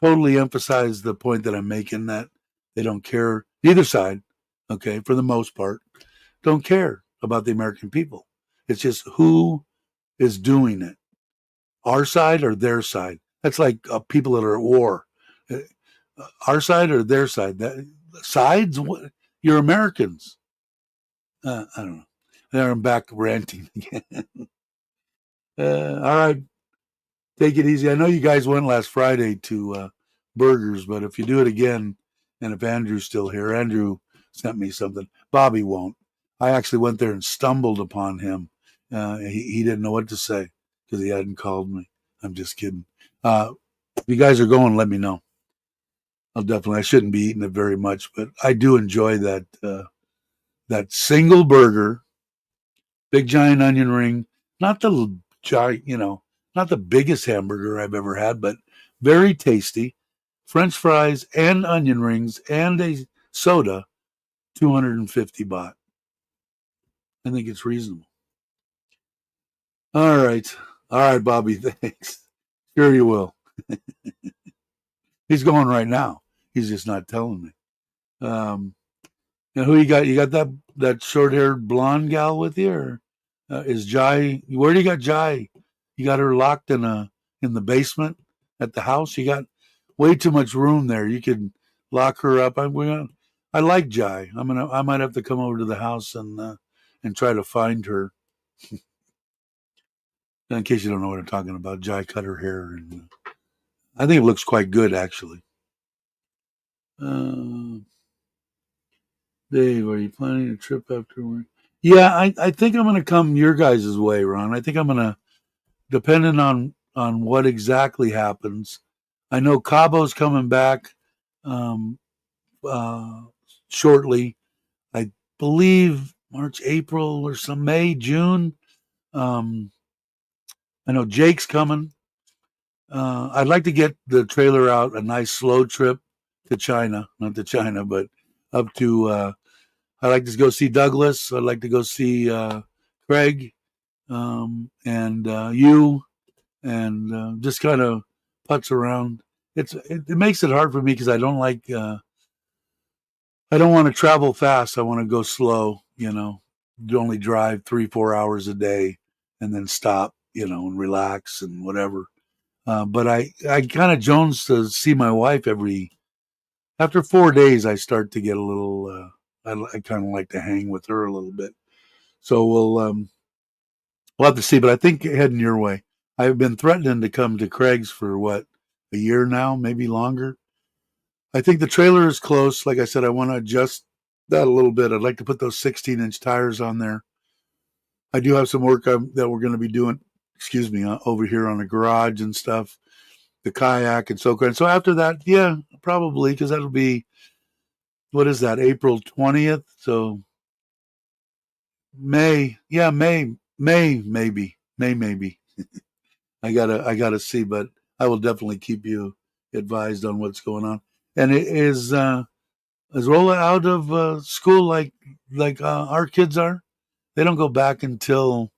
totally emphasized the point that I'm making, that they don't care. Neither side, okay, for the most part, don't care about the American people. It's just who is doing it, our side or their side. That's like people that are at war. Our side or their side? Sides? What? You're Americans. I don't know. There I'm back ranting again. All right, take it easy. I know you guys went last Friday to Burgers, but if you do it again, and if Andrew's still here, Andrew sent me something. Bobby won't. I actually went there and stumbled upon him. He didn't know what to say because he hadn't called me. I'm just kidding. If you guys are going, let me know. I shouldn't be eating it very much, but I do enjoy that single burger, big giant onion ring, not the giant, not the biggest hamburger I've ever had, but very tasty. French fries and onion rings and a soda, 250 baht. I think it's reasonable. All right. All right, Bobby, thanks. Sure you will. He's going right now. He's just not telling me. And who you got? You got that short-haired blonde gal with you, or is Jai? Where do you got Jai? You got her locked in the basement at the house. You got way too much room there. You could lock her up. I like Jai. I might have to come over to the house and try to find her. In case you don't know what I'm talking about, Jai cut her hair, and I think it looks quite good actually. Dave, are you planning a trip afterward? Yeah, I think I'm going to come your guys' way, Ron. I think I'm going to, depending on what exactly happens. I know Cabo's coming back um, uh, shortly. I believe March, April, or some May, June. Um, I know Jake's coming. I'd like to get the trailer out, a nice slow trip to China, not to China, but up to. I'd like to go see Douglas. I'd like to go see Craig and you, and just kind of putz around. It makes it hard for me because I don't like. I don't want to travel fast. I want to go slow. You only drive 3-4 hours a day, and then stop. And relax and whatever. But I kind of jones to see my wife after 4 days. I start to get a little. I kind of like to hang with her a little bit. So we'll have to see. But I think heading your way. I've been threatening to come to Craig's for a year now, maybe longer. I think the trailer is close. Like I said, I want to adjust that a little bit. I'd like to put those 16-inch tires on there. I do have some work that we're going to be doing. Excuse me, over here on the garage and stuff, the kayak and so on. So after that, yeah, probably, because that'll be, what is that, April 20th? So May, yeah, May, maybe. I gotta see, but I will definitely keep you advised on what's going on. And it is Rolla out of school like our kids are? They don't go back until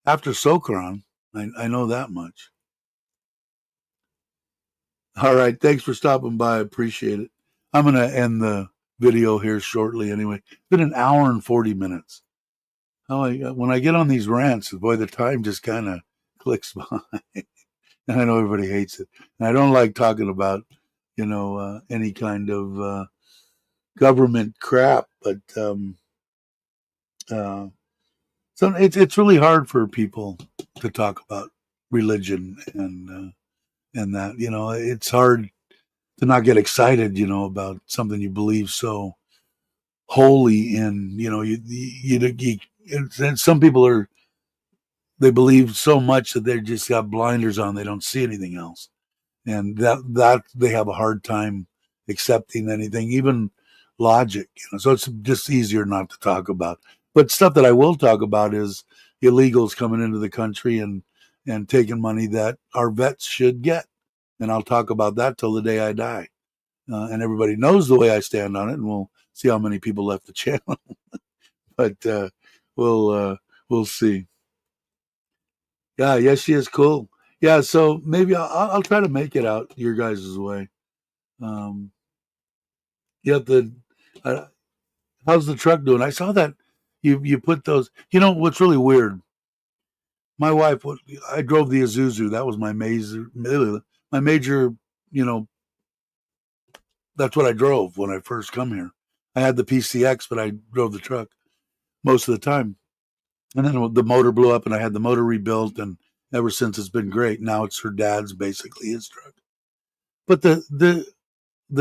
after Sokran. I know that much. All right, thanks for stopping by. I appreciate it. I'm gonna end the video here shortly. Anyway, it's been an hour and 40 minutes. When I get on these rants, boy, the time just kind of clicks by. And I know everybody hates it. And I don't like talking about, any kind of government crap, but so it's really hard for people to talk about religion and that. It's hard to not get excited, about something you believe so wholly in. and some people they believe so much that they just got blinders on. They don't see anything else. And that they have a hard time accepting anything, even logic. So it's just easier not to talk about. But stuff that I will talk about is illegals coming into the country and taking money that our vets should get. And I'll talk about that till the day I die. And everybody knows the way I stand on it, and we'll see how many people left the channel. But we'll we'll see. Yeah, yes, she is cool. Yeah, so maybe I'll try to make it out your guys' way. Um, yeah, uh, how's the truck doing? I saw that you put those. You know what's really weird? My wife, I drove the Isuzu. That was my major. You know, that's what I drove when I first come here. I had the PCX, but I drove the truck most of the time. And then the motor blew up, and I had the motor rebuilt, and ever since it's been great. Now it's her dad's, basically his truck. But the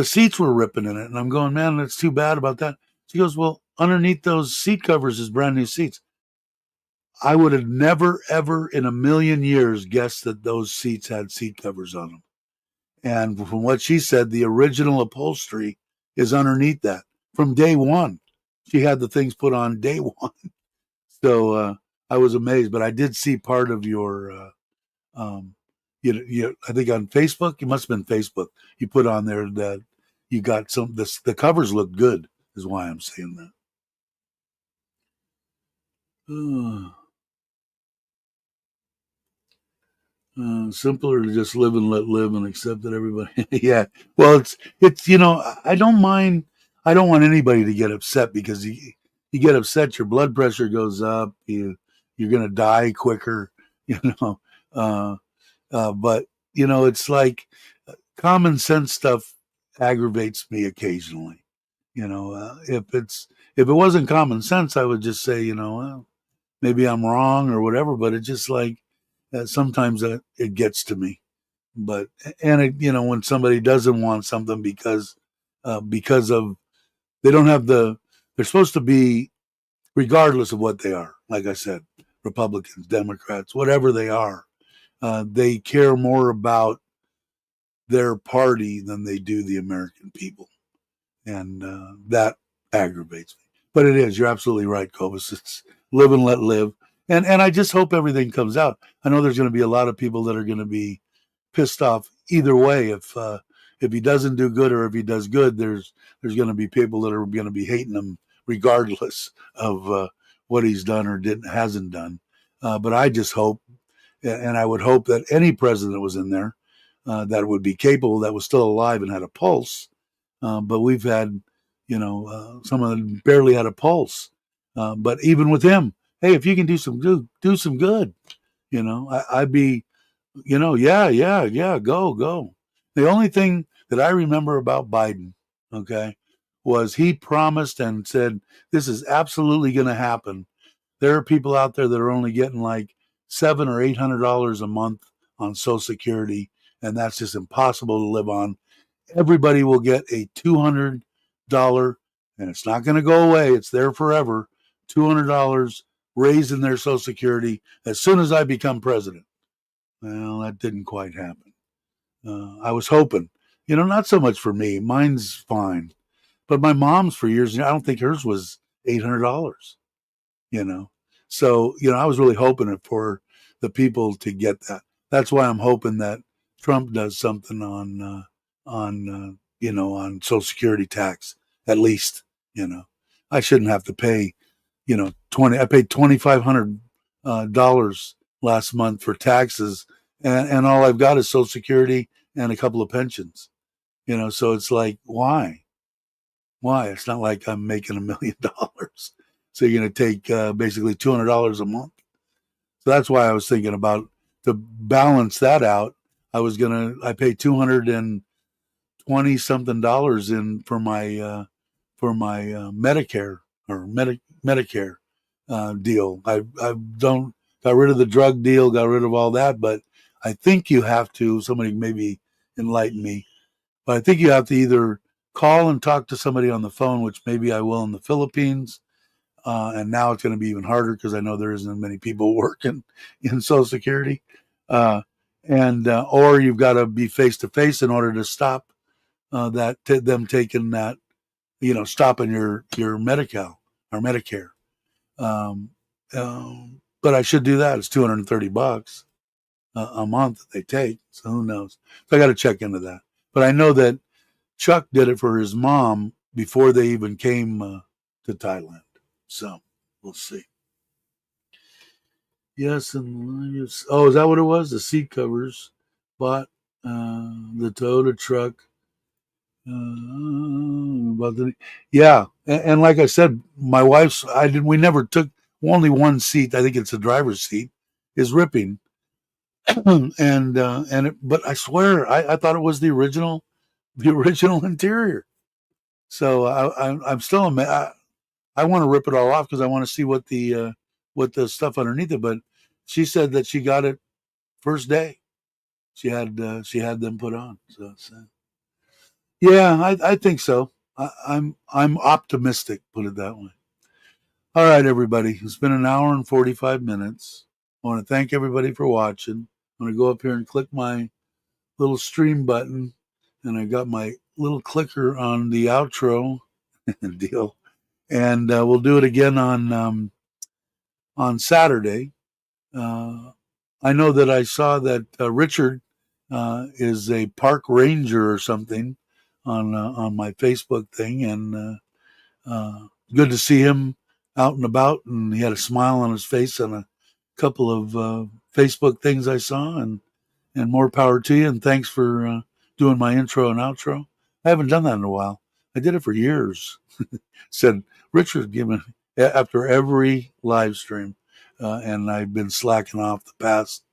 seats were ripping in it, and I'm going, man, that's too bad about that. She goes, well, underneath those seat covers is brand new seats. I would have never, ever in a million years guessed that those seats had seat covers on them. And from what she said, the original upholstery is underneath that from day one. She had the things put on day one. So I was amazed, but I did see part of your, I think on Facebook, it must have been Facebook. You put on there that you got the covers look good, is why I'm saying that. Simpler to just live and let live and accept that everybody. Yeah. Well, it's I don't mind. I don't want anybody to get upset because you get upset, your blood pressure goes up. You're gonna die quicker. You know. Uh, but it's like common sense stuff aggravates me occasionally. If it wasn't common sense, I would just say, well, maybe I'm wrong or whatever. But it's just like sometimes it gets to me. But when somebody doesn't want something because of they don't have they're supposed to be, regardless of what they are. Like I said, Republicans, Democrats, whatever they are, they care more about their party than they do the American people, and that aggravates me. But it is. You're absolutely right, Cobus. It's live and let live, and I just hope everything comes out. I know there's going to be a lot of people that are going to be pissed off either way. If he doesn't do good or if he does good, there's going to be people that are going to be hating him regardless of what he's done or hasn't done. But I just hope, and I would hope that any president was in there that would be capable, that was still alive and had a pulse. But we've had, some of them barely had a pulse. But even with him, hey, if you can do some good, I'd be, yeah, go. The only thing that I remember about Biden, okay, was he promised and said, this is absolutely going to happen. There are people out there that are only getting like $700 or $800 a month on Social Security, and that's just impossible to live on. Everybody will get a $200, and it's not going to go away. It's there forever. $200 raised in their Social Security as soon as I become president. Well, that didn't quite happen. I was hoping, not so much for me. Mine's fine, but my mom's for years. I don't think hers was $800. you know. So, I was really hoping it for the people to get that. That's why I'm hoping that Trump does something on Social Security tax, at least. I shouldn't have to pay, 20. I paid $2,500 last month for taxes, and all I've got is Social Security and a couple of pensions. So it's like, why? Why? It's not like I'm making $1 million. So you're going to take basically $200 a month. So that's why I was thinking about, to balance that out. I pay $220 something in for my Medicare or Medicare deal. I don't got rid of the drug deal, got rid of all that, but I think you have to. Somebody maybe enlighten me, but I think you have to either call and talk to somebody on the phone, which maybe I will in the Philippines, and now it's going to be even harder because I know there isn't many people working in Social Security, and or you've got to be face to face in order to stop them taking that, stopping your Medi-Cal or Medicare. Um, but I should do that. It's $230 a month that they take. So who knows? So I got to check into that. But I know that Chuck did it for his mom before they even came to Thailand. So we'll see. Yes, and is that what it was? The seat covers. Bought the Toyota truck. About the Yeah, and like I said, my wife's. I did. We never took only one seat. I think it's the driver's seat is ripping, but I swear I thought it was the original interior. So I'm still I want to rip it all off because I want to see what the stuff underneath it. But she said that she got it first day. She had them put on. So yeah, I think so. I'm optimistic. Put it that way. All right, everybody. It's been an hour and 45 minutes. I want to thank everybody for watching. I'm going to go up here and click my little stream button, and I got my little clicker on the outro deal. And we'll do it again on Saturday. I know that I saw that Richard is a park ranger or something on my Facebook thing, and good to see him out and about. And he had a smile on his face on a couple of Facebook things I saw, and more power to you. And thanks for doing my intro and outro. I haven't done that in a while. I did it for years. Said Richard given after every live stream, and I've been slacking off the past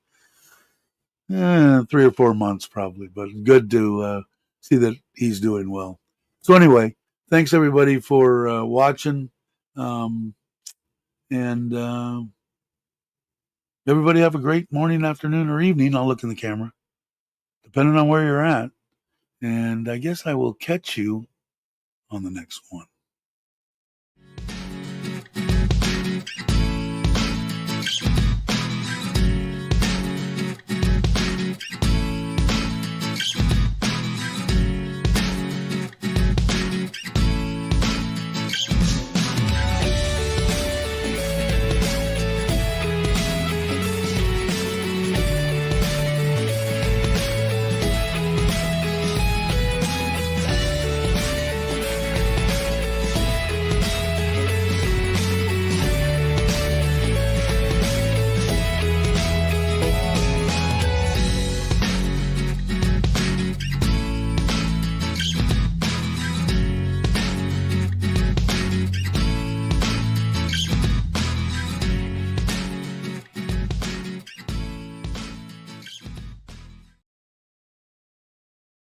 3 or 4 months probably, but good to see that he's doing well. So anyway, thanks everybody for watching, and everybody have a great morning, afternoon, or evening. I'll look in the camera, depending on where you're at, and I guess I will catch you on the next one.